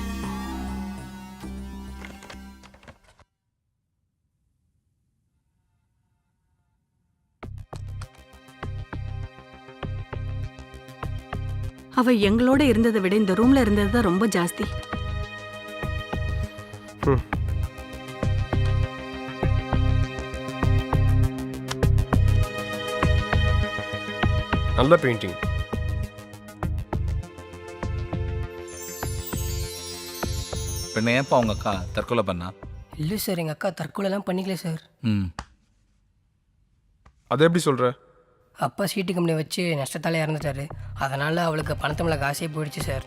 அவ எங்களோட இருந்ததை விட இந்த ரூம்ல இருந்தது தான் ரொம்ப ஜாஸ்தி. நல்ல பெயிண்டிங். பின்ன ஏன்ப்பா உங்க அக்கா தற்கொலை பண்ணா? இல்லை சார், எங்கள் அக்கா தற்கொலைலாம் பண்ணிக்கல சார். அது எப்படி சொல்ற? அப்பா சீட்டு கம்பெனி வச்சு நஷ்டத்தாலே இறந்துட்டாரு. அதனால் அவளுக்கு பணத்தை மேலே காசே போயிடுச்சு சார்.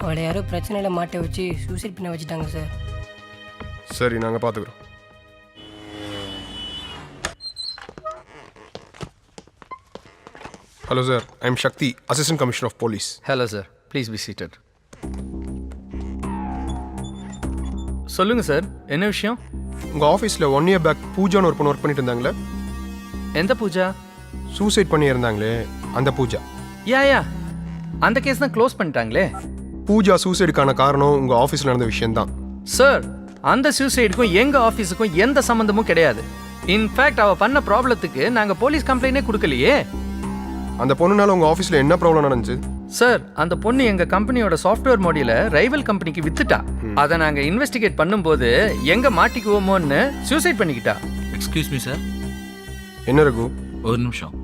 அவளை யாரோ பிரச்சனையில் மாட்டை வச்சு சூசைட் பண்ண வச்சுட்டாங்க சார். சரி, நாங்கள் பார்த்துக்குறோம். Hello sir, I am Sakthi, assistant commissioner of police. Hello sir, please be seated. சொல்லுங்கள் சார், என்ன விஷயம்? உங்கள் ஆஃபீஸில் 1 year பேக் பூஜான்னு ஒரு பொண்ணு ஒர்க் பண்ணிட்டு இருந்தாங்களே, எந்த பூஜா? சூசைட் பண்ணி இருந்தாங்களே அந்த பூஜா. யா அந்த கேஸ் தான் க்ளோஸ் பண்ணிட்டாங்களே. பூஜா சூசைடுக்கான காரணம் உங்கள் ஆஃபீஸில் நடந்த விஷயம்தான். சார், அந்த சூசைடுக்கும் எங்கள் ஆஃபீஸுக்கும் எந்த சம்மந்தமும் கிடையாது. இன்ஃபேக்ட் அவள் பண்ண ப்ராப்ளத்துக்கு நாங்கள் போலீஸ் கம்ப்ளைண்டே கொடுக்கலையே. அந்த பொண்ணுனால உங்கள் ஆஃபீஸில் என்ன ப்ராப்ளம் நடந்துச்சு? சார், அந்த பொண்ணு எங்கள் கம்பெனியோட சாஃப்ட்வேர் மாடியூலை ரைவல் கம்பெனிக்கு வித்துட்டா. அதை நாங்கள் இன்வெஸ்டிகேட் பண்ணும்போது எங்கே மாட்டிக்குவோமோன்னு சூசைட் பண்ணிக்கிட்டா. Excuse me sir. என்ன ரகு? ஒரு நிமிஷம்.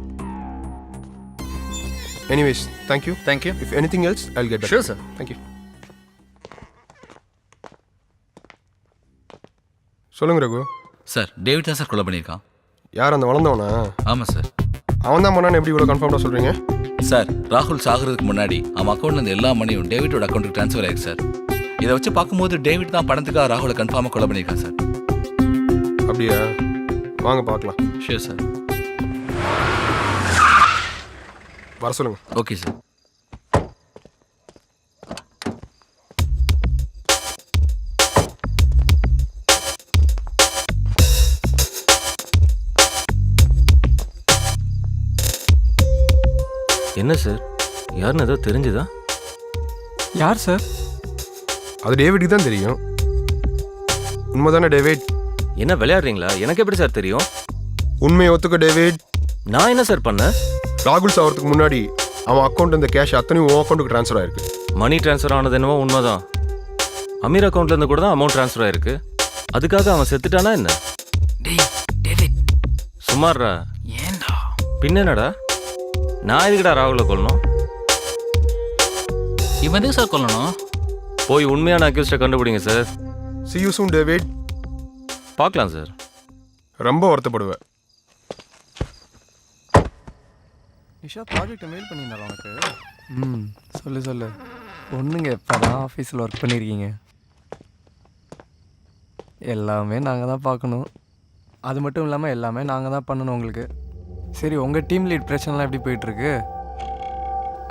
Anyways, thank you. Thank you. If anything else Jal get. Sure sir. Thank you. சொல்லுங்க ரகு. சார், டேவிட் தான் சார் கொலை பண்ணியிருக்கான். யார் அந்த வளர்ந்தவனா? ஆமாம் சார். அவன் தான் பண்ணான்னு எப்படி இவ்வளோ கன்ஃபார்மாக சொல்கிறீங்க? சார், ராகுல் சாகிறதுக்கு முன்னாடி அவன் அக்கௌண்ட்ல இருந்து எல்லா மணியும் டேவிட்டோட அக்கௌண்ட்டுக்கு ட்ரான்ஸ்ஃபர் ஆயிருக்கு சார். இதை வச்சு பார்க்கும்போது டேவிட் தான் பணத்துக்காக ராகுலை கன்ஃபார்மாக கொலை பண்ணியிருக்கான் சார். அப்படியா? வாங்க பார்க்கலாம். Sure sir. வர சொல்லுங்க. Okay sir. என்ன சார், யாருன்னு ஏதோ தெரிஞ்சுதா? யார் சார்? அது டேவிட்டுக்கு தான் தெரியும். உண்மைதானே டேவிட்? என்ன விளையாடுறீங்களா? எனக்கு எப்படி சார் தெரியும்? உண்மையை ஒத்துக்க டேவிட். நான் என்ன சார் பண்ணேன்? ராகுல் சாகிறதுக்கு முன்னாடி அவன் அக்கௌண்ட் இந்த கேஷ் அத்தனையும் உன் அக்கௌண்ட்டுக்கு ட்ரான்ஸ்ஃபர் ஆயிருக்கு. மணி ட்ரான்ஸ்ஃபர் ஆனது என்னவோ உண்மைதான். அமீர் அக்கௌண்ட்லேருந்து கூட தான் அமௌண்ட் ட்ரான்ஸ்ஃபர் ஆயிருக்கு. அதுக்காக அவன் செத்துட்டானா என்ன? சுமார்ரா. ஏண்டா? பின்ன என்னடா, நான் எதுக்குடா ராகுலை கொல்லணும்? இவன் எதுக்கு சார் கொல்லணும்? போய் உண்மையான அக்யூஸ்டை கண்டுபிடிங்க sir. See you soon David. பார்க்கலாம் சார். ரொம்ப வருத்தப்படுவேன். நிஷா ப்ராஜெக்டை மெயில் பண்ணியிருந்தாரா உனக்கு? சொல்லு. ஒன்றுங்க, இப்போ தான் ஆஃபீஸில் ஒர்க் பண்ணியிருக்கீங்க. எல்லாமே நாங்கள் தான் பார்க்கணும். அது மட்டும் இல்லாமல் எல்லாமே நாங்கள் தான் பண்ணணும் உங்களுக்கு. சரி, உங்கள் டீம் லீட் பிரச்சனைலாம் எப்படி போயிட்டுருக்கு?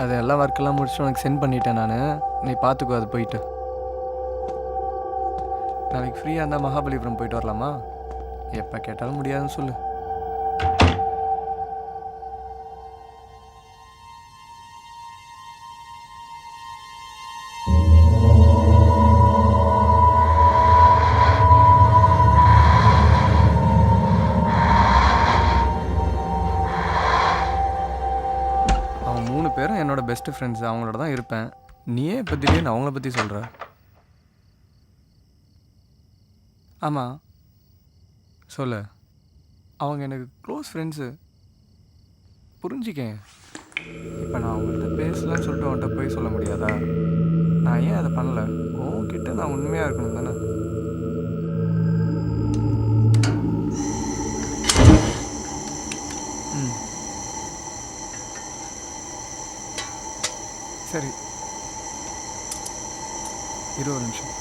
அது எல்லா ஒர்க்கெல்லாம் முடிச்சுட்டு உனக்கு சென்ட் பண்ணிட்டேன் நான். நீ பார்த்துக்கோ அது போயிட்டு. நாளைக்கு ஃப்ரீயாக இருந்தால் மகாபலிபுரம் போயிட்டு வரலாமா? எப்போ கேட்டாலும் முடியாதுன்னு சொல்லு. அவன் 3 பேரும் என்னோட பெஸ்ட்டு ஃப்ரெண்ட்ஸ். அவங்களோட தான் இருப்பேன். நீயே இப்போ திடீர்னு அவங்கள பற்றி சொல்கிற? ஆமாம், சொல்லு. அவங்க எனக்கு க்ளோஸ் ஃப்ரெண்ட்ஸு. புரிஞ்சிக்கேன். இப்போ நான் அவங்கள்ட்ட பேசலன்னு சொல்லிட்டு அவன்கிட்ட போய் சொல்ல முடியாதா? நான் ஏன் அதை பண்ணல? உன்கிட்ட நான் உண்மையாக இருக்கணும் தானே? சரி, 20 நிமிஷம்.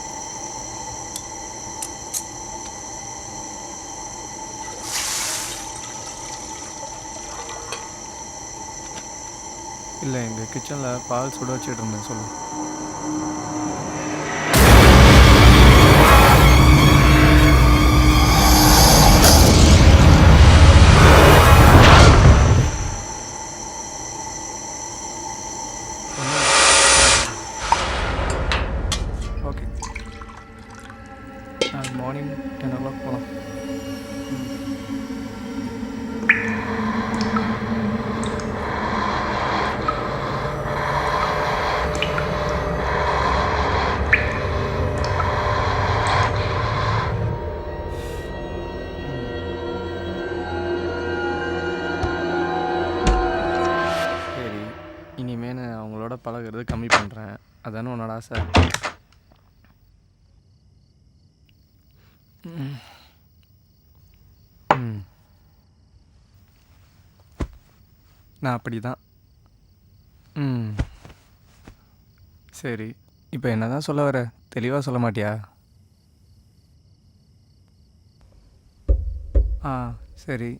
இல்லை, எங்கள் கிச்சனில் பால் சுட வச்சுட்டு இருந்தேன். சொல்லு. ஓகே, மார்னிங் 10 o'clock போகலாம். சரி, இனிமேல் நான் அவங்களோட பழகிறது கம்மி பண்ணுறேன். அதானே உன்னோட ஆசை? நான் அப்படி தான். சரி, இப்போ என்ன தான் சொல்ல வர? தெளிவாக சொல்ல மாட்டியா? சரி.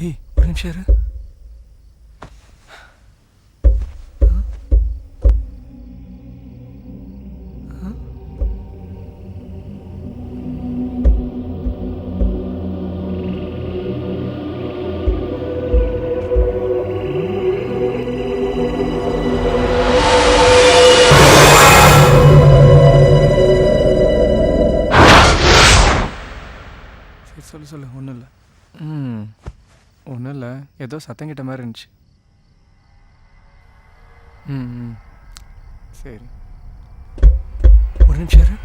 ஏய், ஒரு நிமிஷம் இரு. ஏதோ சத்தம் கிட்ட மாதிரி இருந்துச்சு. ம் சரி, ஒரு நிமிஷம் இரு.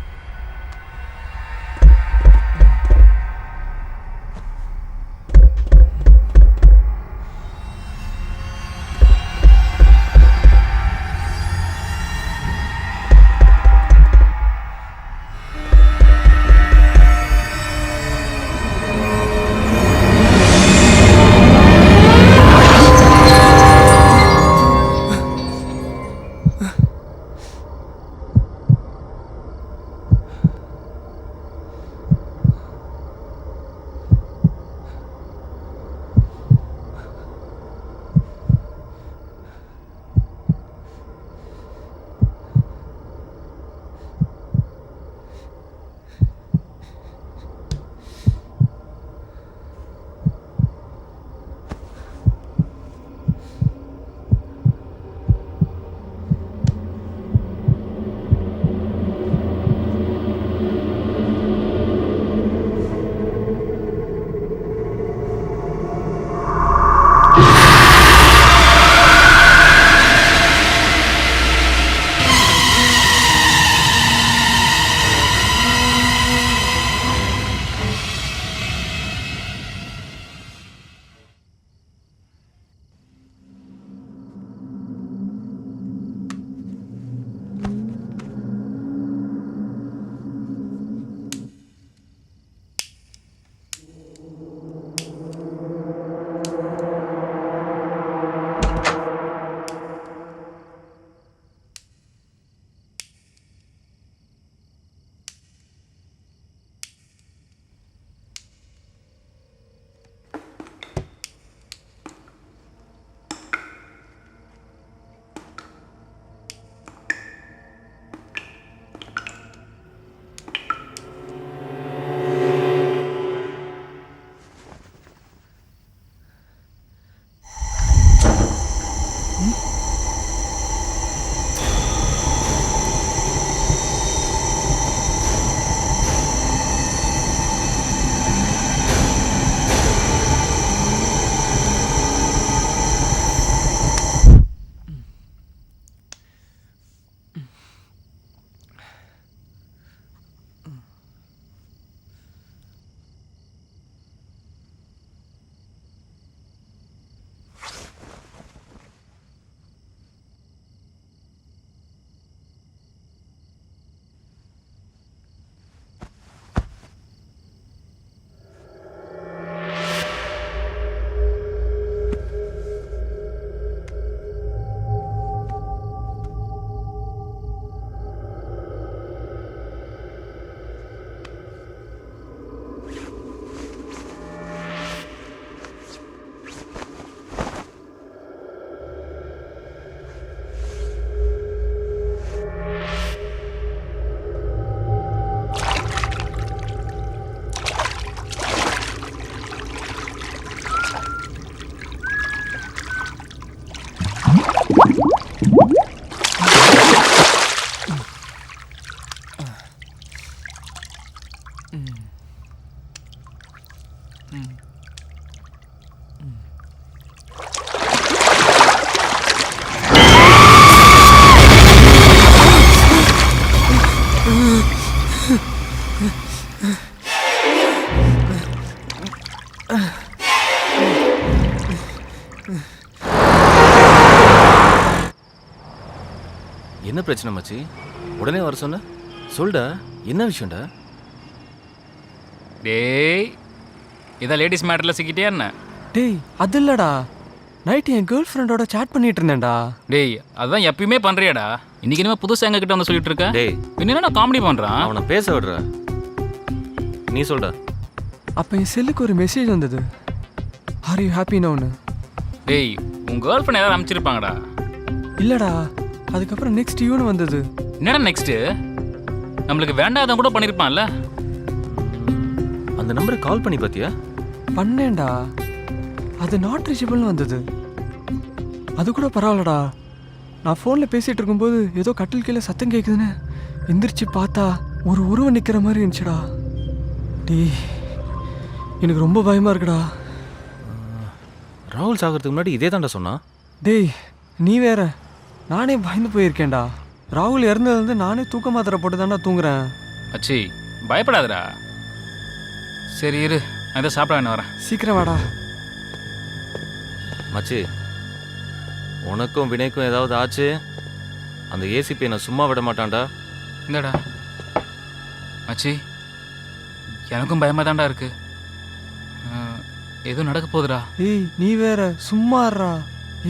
என்ன பிரச்சனை மச்சி? உடனே வர சொன்ன? சொல்டா, என்ன விஷயம்டா? டேய், இதான் லேடிஸ் மேட்டரில் சிக்கிட்டே என்ன? டேய், அது இல்லடா, நைட்டு என் கேர்ள் ஃப்ரெண்டோட சேட் பண்ணிட்டு இருந்தேன்டா. டேய், அதுதான் எப்பயுமே பண்றியாடா. இன்னைக்கு என்ன புதுசாக எங்க கிட்ட வந்து சொல்லிட்டு இருக்க? டேய், என்ன காமெடி பண்றான்? அவனை பேச விடுற. நீ சொல்டா. அப்போ என் செல்லுக்கு ஒரு மெசேஜ் வந்தது, ஆர் யூ ஹாப்பி நவுன்னு. டேய், உன் கேர்ள் ஃப்ரெண்ட் யாராவது அனுப்பிச்சிருப்பாங்கடா. இல்லடா, அதுக்கப்புறம் நெக்ஸ்ட் யூன்னு வந்தது. என்னடா நெக்ஸ்ட்டு? நம்மளுக்கு வேண்டாதான் கூட பண்ணியிருப்பான்ல. அந்த நம்பருக்கு கால் பண்ணி பார்த்தியா? பண்ணேன்டா, அது நாட் ரீச்சபிள்னு வந்தது. அது கூட பரவாயில்லடா, நான் ஃபோனில் பேசிகிட்டு இருக்கும்போது ஏதோ கட்டில் கீழே சத்தம் கேட்குதுன்னு எந்திரிச்சு பார்த்தா ஒரு உருவம் நிற்கிற மாதிரி இருந்துச்சுடா. டேய், எனக்கு ரொம்ப பயமாக இருக்குடா. ராகுல் சாகிறதுக்கு முன்னாடி இதே தாண்டா சொன்னான். டேய் நீ வேற, நானே பயந்து போயிருக்கேன்டா. ராகுல் இறந்ததுலேருந்து நானே தூக்க மாத்திரை போட்டு தாண்டா தூங்குறேன். மச்சி பயப்படாதடா. சரி இரு, நான் இதை சாப்பிட வேணும் வரேன். சீக்கிரம் வாடா. மச்சி, உனக்கும் வினைக்கும் ஏதாவது ஆச்சு, அந்த ஏசிபி என்னை சும்மா விட மாட்டான்டா. இந்தடா மச்சி, எனக்கும் பயமாக தான்டா இருக்கு. எதுவும் நடக்க போகுதுடா. ஏய் நீ வேற சும்மாறா,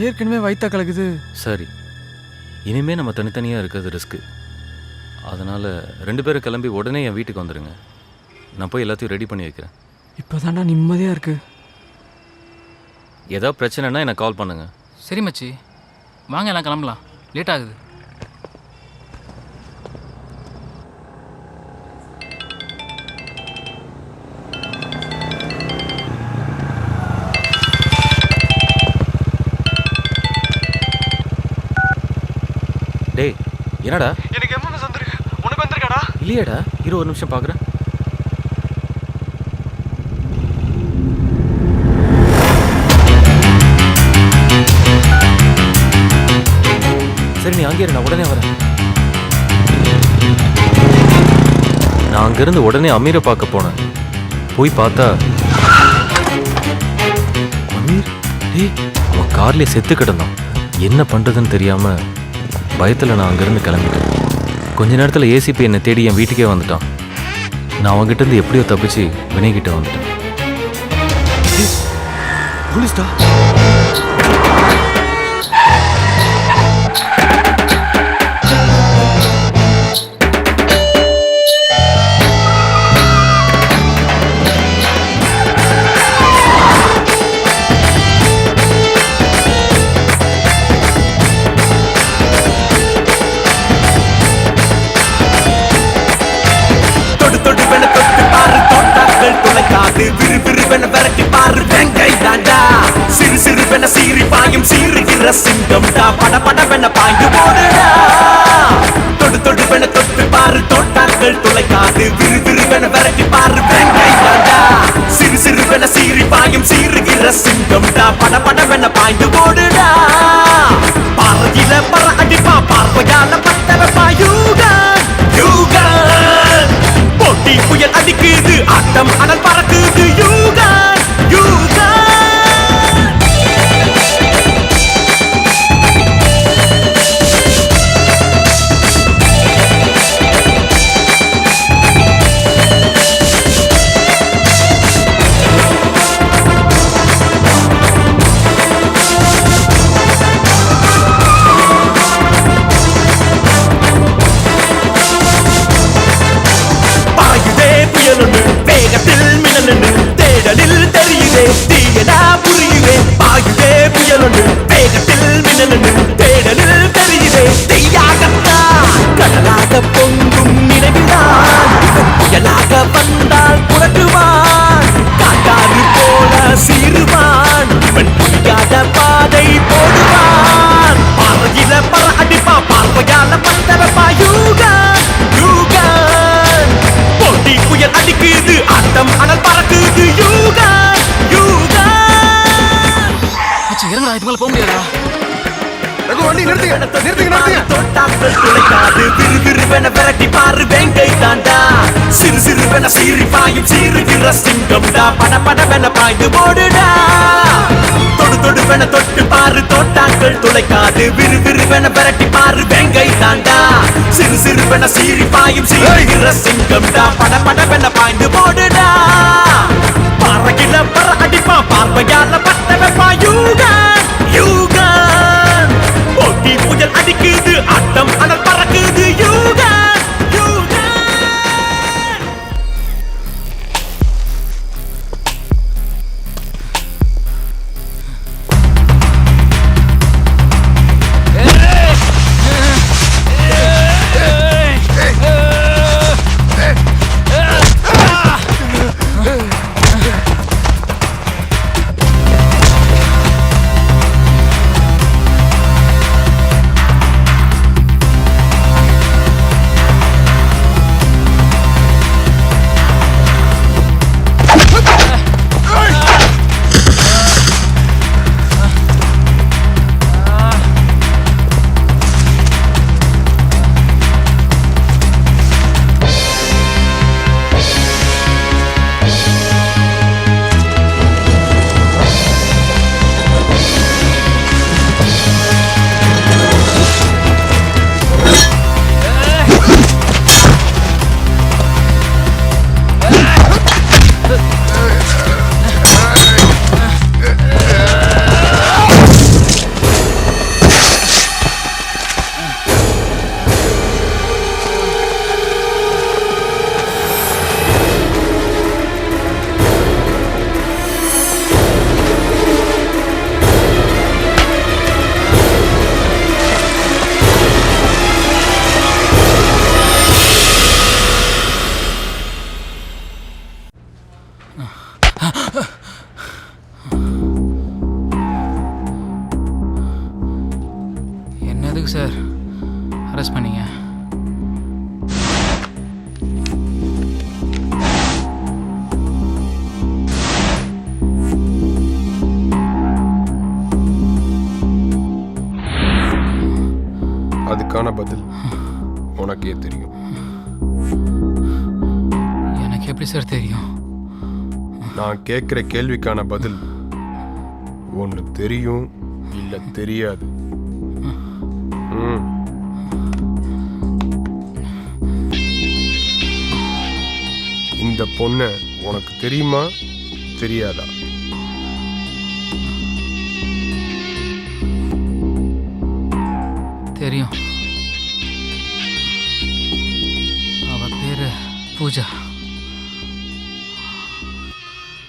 ஏற்கனவே வயிற்ற கலக்குது. சரி, இனிமே நம்ம தனித்தனியாக இருக்கிறது ரிஸ்க்கு. அதனால் 2 பேரும் கிளம்பி உடனே என் வீட்டுக்கு வந்துடுங்க. நான் போய் எல்லாத்தையும் ரெடி பண்ணி வைக்கிறேன். இப்போ தாண்டா நிம்மதியாக இருக்கு. ஏதாவது பிரச்சனைனா எனக்கு கால் பண்ணுங்க. சரி மச்சி, வாங்க எல்லாம் கிளம்பலாம், லேட் ஆகுது. டேய் என்னடா? எனக்கு எம்எம்எஸ் வந்துருக்கு. உனக்கு வந்திருக்காடா? இல்லையாடா, இரு ஒரு நிமிஷம் பார்க்குறேன். சரி நீ அங்கே இரு, நான் உடனே வரேன். நான் அங்கேருந்து உடனே அமீரை பார்க்க போனேன். போய் பார்த்தா அமீர் டேய் அவன் கார்லேயே செத்து கிடந்தான். என்ன பண்ணுறதுன்னு தெரியாமல் பயத்தில் நான் அங்கேருந்து கிளம்பிட்டேன். கொஞ்ச நேரத்தில் ஏசிபி என்னை தேடி என் வீட்டுக்கே வந்துட்டான். நான் அவங்ககிட்டருந்து எப்படியோ தப்பிச்சு வினைக்கிட்ட வந்துட்டேன். போலீஸ்டா. சிறு சிறுவென சீறி பாயும் சீறுகிற சிங்கம்டா, பட படவென பாய்ந்து போடுடா. தொடு தொடுவென தொட்டு பாரு தோட்டாக்கள் துளைக்காது, விறு விறுவென விரட்டி பாரு வெங்கை தாண்டா. சிறு சிறுவென சீறி பாயும் சீறுகிற சிங்கம்டா, பட படவென பாய்ந்து போடுடா. பாறையில பற அடிப்பா, பார்வையால பத்தவப்பா யூகன் யூகன். போட்டி புயல் அடிக்குது, ஆட்டம் அனல் பறக்குது யூகன் யூகன். வேகத்தில் மின்னலு தேடலில் தெரியுதே, தீயடா புரியுதே. பாயுதே புயலொன்று வேகத்தில் மின்னலு தேடலில் தெரியுதே, தீயாகத்தான் கடலாக பொங்கும் நினைவுதான். புயலாக வந்தால் புரட்டுவான், காட்டாறு போல சீருவான். இவன் புரியாத பாதை போடுவான். பாறையில பற அடிப்பா, பார்வையால பத்தவப்பா யூகன் யூகன். போட்டி புயல் அடிக்குது, ஆட்டம் அனல் பறக்குது யூகன் யூகன். மச்சி இறங்கடா, இது மேலே போக முடியாதா? தோட்டாக்கள் துளைக்காது, விறு விறுவென விரட்டி பாரு வெங்கை தாண்டா. சிறு சிறுவென சீறி பாயும் சீறுகிற சிங்கம்டா, பட படவென பாய்ந்து போடுடா. தொடு தொடுவென தொட்டு பாரு தோட்டாக்கள் துளைக்காது, விறு விறுவென விரட்டி பாரு வெங்கை தாண்டா. சிறு சிறுவென சீறி பாயும் சீறுகிற சிங்கம்டா, பட படவென பாய்ந்து போடுடா. பாறையில பற அடிப்பா, பார்வையால பத்தவப்பா யூகன் யூகன். போட்டி புயல் அடிக்குது, ஆட்டம் அனல் பறக்குது யூகன் யூகன். அரெஸ்ட் பண்ணீங்க? அதுக்கான பதில் உனக்கே தெரியும். எனக்கு எப்படி சார் தெரியும்? நான் கேட்குற கேள்விக்கான பதில் ஒன்று தெரியும் இல்லை தெரியாது. இந்த பொண்ணை உனக்கு தெரியுமா தெரியாதா? தெரியும். அவ பேரு பூஜா.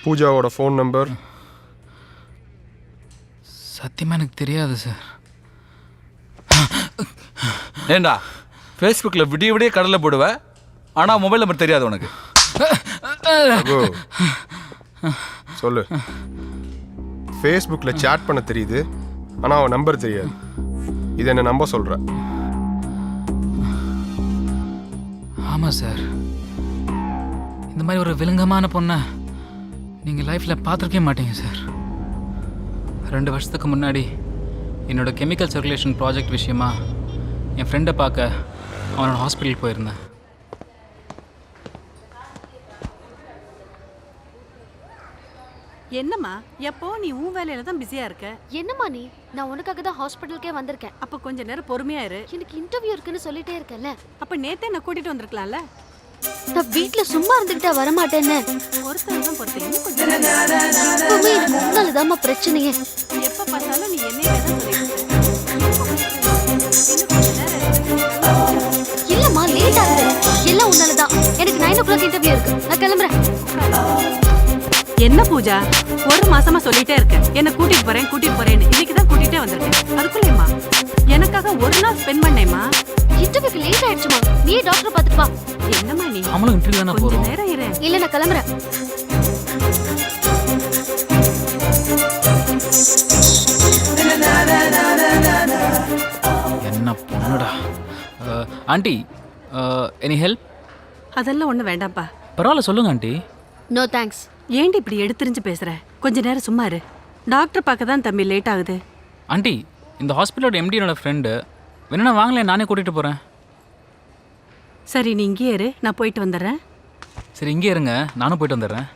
பூஜாவோட phone number? சத்தியமாக எனக்கு தெரியாது சார். ஏண்டா ஃபேஸ்புக்கில் விடிய விடிய கடலில் போடுவ, ஆனால் மொபைல் நம்பர் தெரியாது உனக்கு? சொல்லு. ஃபேஸ்புக்கில் சேட் பண்ண தெரியுது, ஆனால் அவன் நம்பர் தெரியாது. இதை என்ன நம்ப சொல்கிற? ஆமாம் சார். இந்த மாதிரி ஒரு விலங்கமான பொண்ணை நீங்கள் லைஃப்பில் பார்த்துருக்கவே மாட்டீங்க சார். 2 வருஷத்துக்கு முன்னாடி என்னோட கெமிக்கல் சர்க்குலேஷன் ப்ராஜெக்ட் விஷயமா என் ஃப்ரெண்டை பார்க்க அவனோட ஹாஸ்பிட்டல் போயிருந்தேன். என்னம்மா எப்போ நீ உன் வேலையில தான் பிஸியா இருக்க? என்னம்மா நீ? நான் உனக்காக தான் ஹாஸ்பிட்டலுக்கே வந்திருக்கேன். அப்ப கொஞ்ச நேரம் பொறுமையா இரு. எனக்கு இன்டர்வியூ இருக்குன்னு சொல்லிட்டே இருக்கேன்ல. அப்ப நேத்தே நான் கூட்டிட்டு வந்திருக்கலாம்ல. நான் வீட்ல சும்மா இருந்துகிட்டா வரமாட்டேன்னு. ஒருத்தர் தான் பொறுத்து. இன்னும் கொஞ்சம் எப்பவுமே எனக்கு உன்னாலதாம்மா பிரச்சனையே. எப்ப பார்த்தாலும் நீ என்னையே தான் சொல்லிட்டு இல்லம்மா, லேட் ஆகுது. எல்லாம் உன்னாலதான். எனக்கு 9 o'clock இன்டர்வியூ இருக்கு. நான் கிளம்புறேன். என்ன பூஜா, 1 மாசமா சொல்லிட்டே இருக்க என்ன கூட்டிட்டு போறேன்னு. இன்னைக்கு தான் கூட்டிட்டே வந்திருக்கேன். அதுக்குள்ளேம்மா எனக்காக ஒரு நாள் ஸ்பெண்ட் பண்ணேம்மா. இன்டர்வியூக்கு லேட் ஆயிடுச்சுமா. நீ டாக்டர் பார்த்துட்டு வா. என்னம்மா நீ? நம்மளும் இன்டர்வியூ தானே போறோம். கொஞ்ச நேரம் இரு. இல்ல நான் கிளம்புறேன். என்ன பொண்ணுடா. Aunty, any help? அதெல்லாம் ஒண்ணு வேண்டாம்ப்பா. பரவாயில்ல, சொல்லுங்க ஆண்டி. No thanks. ஏண்டி இப்படி எடுத்துரிஞ்சு பேசுற? கொஞ்ச நேரம் சும்மா இரு. டாக்டர் பார்க்க தான் தம்பி லேட் ஆகுது. ஆண்டி, இந்த ஹாஸ்பிட்டலோட எம்டி என்னோட ஃப்ரெண்டு. வேணா வாங்கல, நானே கூட்டிகிட்டு போகிறேன். சரி, நீ இங்கே இரு, நான் போயிட்டு வந்துடுறேன். சரி, இங்கே இருங்க, நானும் போயிட்டு வந்துடுறேன்.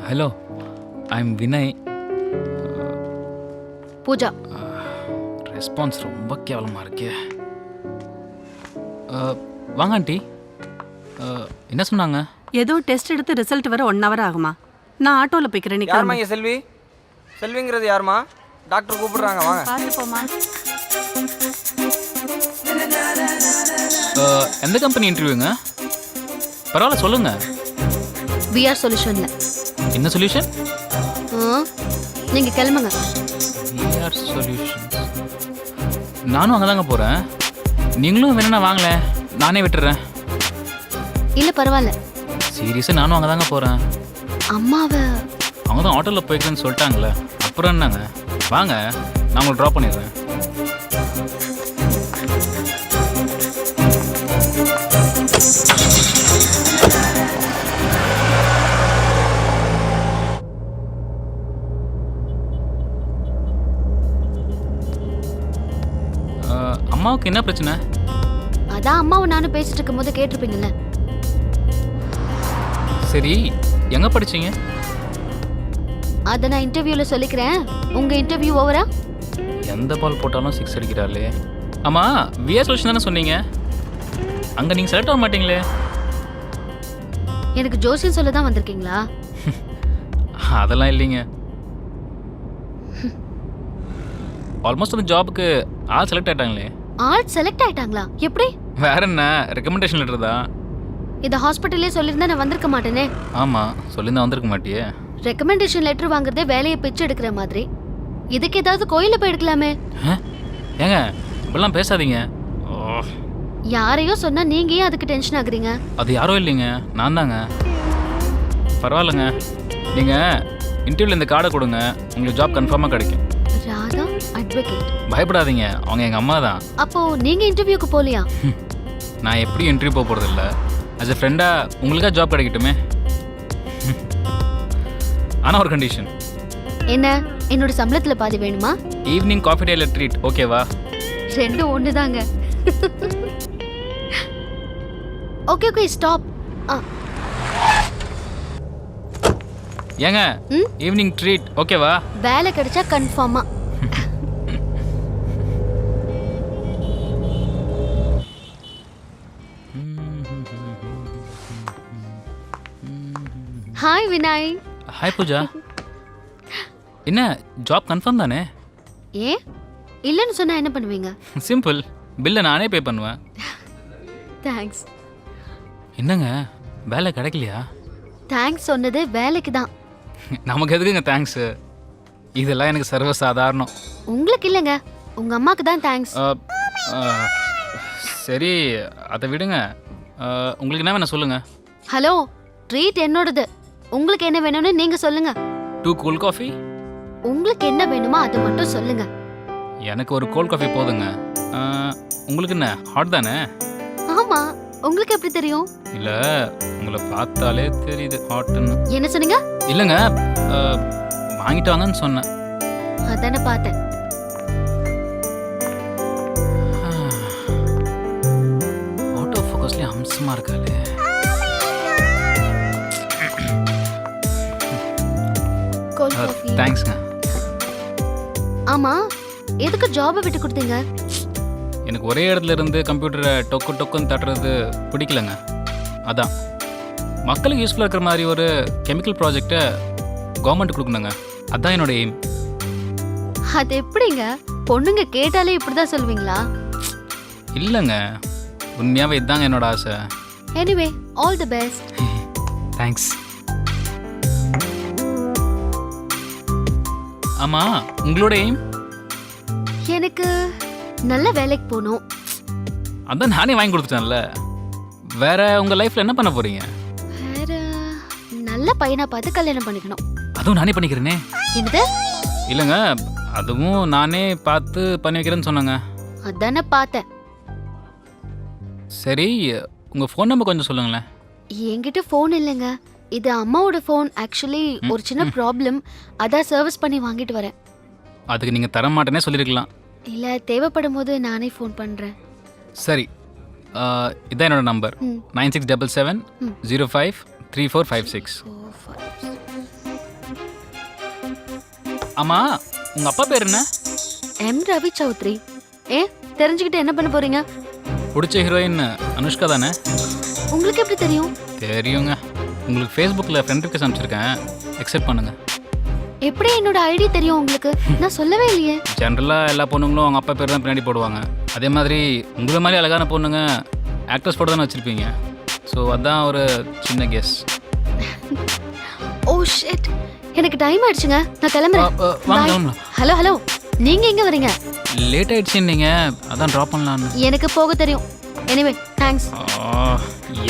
Hello, I am Vinay. Pooja. Response ரொம்ப கேவலமாக இருக்கே. வாங்க ஆண்டி. என்ன சொன்னாங்க? ஏதோ டெஸ்ட் எடுத்து ரிசல்ட் வர 1 hour ஆகுமா? நான் ஆட்டோவில் போய்க்கிறேன். நீ யாருமா இங்கே செல்வி? செல்விங்கிறது யாருமா? டாக்டர் கூப்பிடுறாங்க, வாங்க. பார்த்து போமா. எந்த கம்பெனி இன்டர்வியூங்க? பரவாயில்ல, சொல்லுங்க. விஆர் சொல்யூஷன்ல. என்ன சொல்யூஷன்? நீங்க கிளம்புங்க. VR solution. நானும் அங்கே தாங்க போகிறேன். நீங்களும் வேணும்னா வாங்கல, நானே விட்டுறேன். இல்ல பரவாயில்ல. சீரியஸாக நானும் அங்கே தாங்க போகிறேன். அம்மாவை அவங்க தான் ஆட்டோவில் போய்க்கிறேன்னு சொல்லிட்டாங்களே, அப்புறம் என்னங்க? வாங்க, நான் உங்களை ட்ராப் பண்ணிடுறேன். அம்மாவுக்கு என்ன பிரச்சனை? அதான் அம்மாவை நானும் பேசிட்டு இருக்கும் போது கேட்டிருப்பீங்கல்ல. சரி, எங்க படிச்சீங்க? அதை நான் இன்டர்வியூல சொல்லிக்கிறேன். உங்க இன்டர்வியூ ஓவரா? எந்த பால் போட்டாலும் 6 அடிக்கிறாளே. ஆமா, விஆர் சொல்யூஷன் தானே சொன்னீங்க? அங்க நீங்க செலக்ட் ஆக மாட்டீங்களே. எனக்கு ஜோசியம் சொல்ல தான் வந்திருக்கீங்களா? அதெல்லாம் இல்லைங்க. ஆல்மோஸ்ட் அந்த ஜாபுக்கு ஆள் செலக்ட் ஆயிட்டாங்களே. ஆள் செலக்ட் ஆயிட்டாங்களா? எப்படி? வேற என்ன, ரெக்கமெண்டேஷன் லெட்டர் தான். இதை ஹாஸ்பிட்டல்லே சொல்லியிருந்தா நான் வந்திருக்க மாட்டேனே. ஆமா, சொல்லியிருந்தா வந்திருக்க மாட்டியே. ரெக்கமெண்டேஷன் லெட்டர் வாங்குறதே வேலையை பிச்சு எடுக்கிற மாதிரி. இதுக்கு ஏதாவது கோயில போய் எடுக்கலாமே. ஏங்க இப்பெல்லாம் பேசாதீங்க. யாரையோ சொன்னா நீங்க ஏன் அதுக்கு டென்ஷன் ஆகுறீங்க? அது யாரும் இல்லைங்க, நான் தாங்க. பரவாயில்லைங்க, நீங்கள் இன்டர்வியூவில் இந்த கார்டை கொடுங்க, உங்களுக்கு ஜாப் கன்ஃபார்மாக கிடைக்கும். ராதா அட்வொகேட். பயப்படாதீங்க, அவங்க எங்கள் அம்மா தான். அப்போ நீங்க இன்டர்வியூக்கு போலியா? நான் எப்படி இன்டர்வியூ போக போகிறது இல்லை. ஆஸ் எ ஃப்ரெண்டாக உங்களுக்காக ஜாப் கிடைக்கட்டுமே. ஆனால் ஒரு கண்டிஷன். என்ன? என்னோட சம்பளத்துல பாதி வேணுமா? ஈவினிங் காஃபி டேல ட்ரீட் ஓகேவா? ரெண்டும் ஒண்ணுதாங்க. Okay okay stop. ஏங்க ஈவினிங் ட்ரீட் ஓகேவா? வேலை கிடைச்சா கன்ஃபார்மா. ஹாய் வினாய். ஹாய் பூஜா. என்ன ஜாப் கன்ஃபார்ம் தானே? ஏன் இல்லைன்னு சொன்னா என்ன பண்ணுவீங்க? சிம்பிள், பில்லை நானே பே பண்ணுவேன். தேங்க்ஸ். என்னங்க வேலை கிடைக்கலையா? தேங்க்ஸ் சொன்னது வேலைக்கு தான். நமக்கு எதுக்குங்க தேங்க்ஸு? இதெல்லாம் எனக்கு சர்வசாதாரணம். உங்களுக்கு இல்லைங்க, உங்க அம்மாக்கு தான் தேங்க்ஸ். சரி அதை விடுங்க. உங்களுக்கு என்ன வேணும் சொல்லுங்க. ஹலோ, ட்ரீட் என்னோடது. உங்களுக்கு என்ன வேணும்னு நீங்க சொல்லுங்க. 2 கூல் காஃபி. உங்களுக்கு என்ன வேணுமோ அதை மட்டும் சொல்லுங்க. எனக்கு ஒரு கோல்ட் காஃபி போதுங்க. உங்களுக்கு என்ன ஹாட் தானே? ஆமா, உங்களுக்கு எப்படி தெரியும்? இல்ல உங்களை பார்த்தாலே தெரியுது ஹாட்னு. என்ன சொன்னீங்க? இல்லைங்க வாங்கிட்டு வாங்கன்னு சொன்னேன். அதானே பார்த்தேன். ஆட்டோ ஃபோக்கஸ்லேயே அம்சமாக இருக்காளே. தேங்க்ஸ்ங்க. ஆமா, எதுக்கு ஜாபை விட்டு கொடுத்தீங்க? எனக்கு ஒரே இடத்துல இருந்து கம்ப்யூட்டரை டொக்குன்னு தட்டுறது பிடிக்கலங்க. அதான் மக்களுக்கு யூஸ்ஃபுல்லாக இருக்கிற மாதிரி ஒரு கெமிக்கல் ப்ராஜெக்டை கவர்மெண்ட் கொடுக்கணுங்க. அதான் என்னோட எய்ம். அது எப்படிங்க? பொண்ணுங்க கேட்டாலே இப்படிதான் சொல்லுவீங்களா? இல்லைங்க, உண்மையாகவே இதுதாங்க என்னோட ஆசை. Anyway, all the best. Thanks. ஆமாம், உங்களோட எய்ம்? எனக்கு நல்ல வேலைக்கு போகணும். அதான் நானே வாங்கி கொடுத்துட்டேன்ல. வேற உங்கள் லைஃப்பில் என்ன பண்ண போகிறீங்க? வேற நல்ல பையனா பார்த்து கல்யாணம் பண்ணிக்கணும். அதுவும் நானே பண்ணிக்கிறேனே. என்னது? இல்லைங்க, அதுவும் நானே பார்த்து பண்ணி வைக்கிறேன்னு சொன்னாங்க. அதானே பார்த்தேன். சரி, உங்கள் ஃபோன் நம்பர் கொஞ்சம் சொல்லுங்களேன். என்கிட்ட ஃபோன் இல்லைங்க, இது அம்மாவோட ஃபோன். ஆக்சுவலி ஒரு சின்ன ப்ராப்ளம், அதான் சர்வீஸ் பண்ணி வாங்கிட்டு வரேன். அதுக்கு நீங்கள் தர மாட்டேனே சொல்லியிருக்கலாம். இல்லை, தேவைப்படும் போது நானே ஃபோன் பண்ணுறேன். சரி, இதான் என்னோட நம்பர். 9677 05 3456. ஆமாம், உங்கள் அப்பா பேர் என்ன? எம் ரவி சௌத்ரி. தெரிஞ்சுக்கிட்டு என்ன பண்ண போறீங்க? பிடிச்ச ஹீரோயின் அனுஷ்கா தானே? உங்களுக்கு எப்படி தெரியும்? தெரியுங்க, உங்களுக்கு ஃபேஸ்புக்கில் ஃப்ரெண்ட் ரிக்வெஸ்ட் அனுப்பிச்சிருக்கேன், அக்செப்ட் பண்ணுங்க. எப்படி என்னோட ஐடி தெரியும் உங்களுக்கு? நான் சொல்லவே இல்லையே. ஜென்ரலாக எல்லா பொண்ணுங்களும் அவங்க அப்பா பேர் தான் பின்னாடி போடுவாங்க. அதே மாதிரி உங்களை மாதிரி அழகான பொண்ணுங்க ஆக்டர்ஸ் போட்டு தானே வச்சுருப்பீங்க. ஸோ அதான் ஒரு சின்ன கெஸ். ஓ ஷிட், எனக்கு டைம் ஆயிடுச்சுங்க, நான் கிளம்புறேன். வாங்க. ஹலோ ஹலோ, நீங்க எங்க வரீங்க? லேட் ஆயிடுச்சு, நீங்கள் அதான் ட்ராப் பண்ணலான்னு. எனக்கு போக தெரியும். Anyway thanks.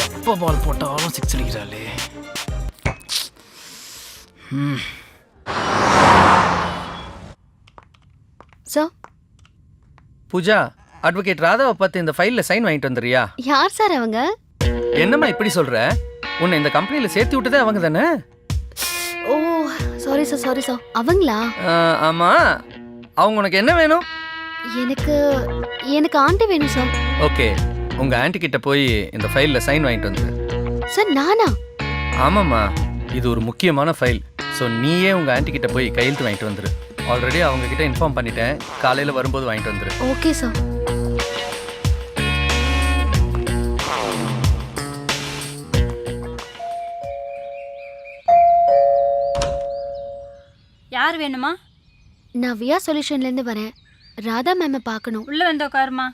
எப்போ பால் போட்டாலும் 6 அடிக்கிறாளே. சார். பூஜா, அட்வொகேட் ராதாவை பார்த்து இந்த ஃபைலில் சைன் வாங்கிட்டு வந்துறியா? யார் சார் அவங்க? என்னம்மா இப்படி சொல்கிற? உன்னை இந்த கம்பெனியில் சேர்த்து விட்டதே அவங்க தானே? ஓ சாரி சார். அவங்களா? ஆமாம். அவங்க உனக்கு என்ன வேணும்? எனக்கு ஆண்டி வேணும் சார். ஓகே, உங்கள் ஆண்டி கிட்ட போய் இந்த ஃபைலில் சைன் வாங்கிட்டு வந்துரு. சார் நானா? ஆமாம்மா, இது ஒரு முக்கியமான ஃபைல். ஸோ நீயே உங்கள் ஆண்டி கிட்ட போய் கையெழுத்து வாங்கிட்டு வந்துரு. ஆல்ரெடி அவங்க கிட்ட இன்ஃபார்ம் பண்ணிட்டேன், காலையில் வரும்போது வாங்கிட்டு வந்துரு. Okay sir. யார் வேணுமா? நான் வியா சொல்யூஷன்லேருந்து வரேன். ராதா மேமை பார்க்கணும். உள்ள வந்து உட்காருமா.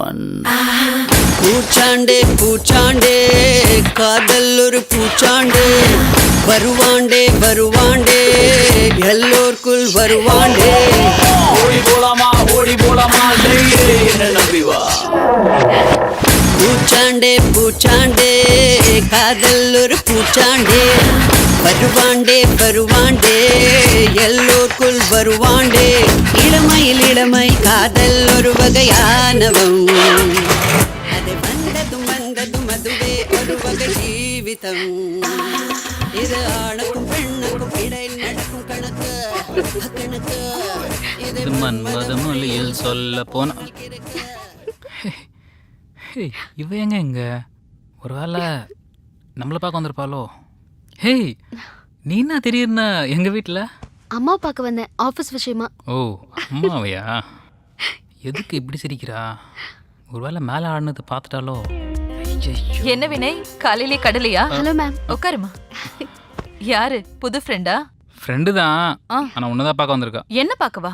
ஒன். பூச்சாண்டே பூச்சாண்டே காதல் ஒரு பூச்சாண்டே வருவாண்டே வருவாண்டே எல்லோருக்குள் வருவாண்டே. ஓடி போலாமா என்ன நம்பி வா. பூச்சாண்டே பூச்சாண்டே காதல் ஒரு பூச்சாண்டே வருவாண்டே வருவாண்டே எல்லோருக்குள் வருவாண்டே. இளமையில் இளமை காதல் ஒரு வகையானவம் அது வந்ததும் அதுவே ஒரு வகை ஜீவிதம். இது ஆணுக்கும் பெண்ணுக்கும் இடையில் நடக்கும் கணக்கு கணக்கு. இது மன்மதமொழியில் சொல்ல போன இவ எங்க ஒருவேளை நம்மளை பார்க்க வந்திருப்பாளோ? ஹேய், நீ என்ன திடீர்னு எங்க வீட்டில்? அம்மா பார்க்க வந்தேன் ஆஃபீஸ் விஷயமா. ஓ, அம்மாவையா? எதுக்கு இப்படி சிரிக்கிறா? ஒருவேளை மேலே ஆடினது பார்த்துட்டாலோ? என்ன வினய், காலையிலே கடலையா? Hello ma'am. உட்காருமா. யாரு, புது ஃப்ரெண்டா? ஃப்ரெண்டு தான், ஆனால் உன்னதான் பார்க்க வந்திருக்கா. என்ன பார்க்கவா?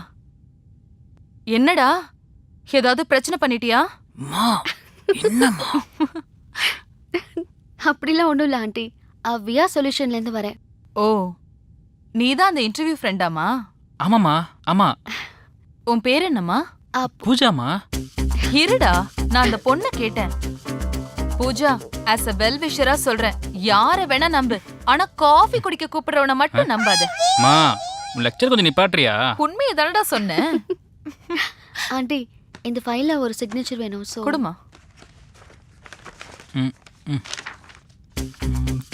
என்னடா, ஏதாவது பிரச்சனை பண்ணிட்டியா? என்னம்மா? அப்படிலாம் ஒன்றும் இல்லை ஆண்டி, வியா சொல்யூஷன்லேருந்து வரேன். ஓ, நீ தான் அந்த இன்டர்வியூ ஃப்ரெண்டாமா? ஆமாம்மா, ஆமா. உன் பேர் என்னம்மா? பூஜாமா. இருடா, நான் அந்த பொண்ணை கேட்டேன். பூஜா, ஆஸ் அ வெல் விஷரா சொல்றேன், யார வேணா நம்பு, ஆனா காஃபி குடிக்க கூப்பிடுறவன மட்டும் நம்பாத. மா, உன் லெக்சர் கொஞ்சம் நிப்பாட்றியா? உண்மையை தானடா சொன்னேன். ஆண்டி, இந்த ஃபைல்ல ஒரு சிக்னேச்சர் வேணும். ஸோ கொடுமா.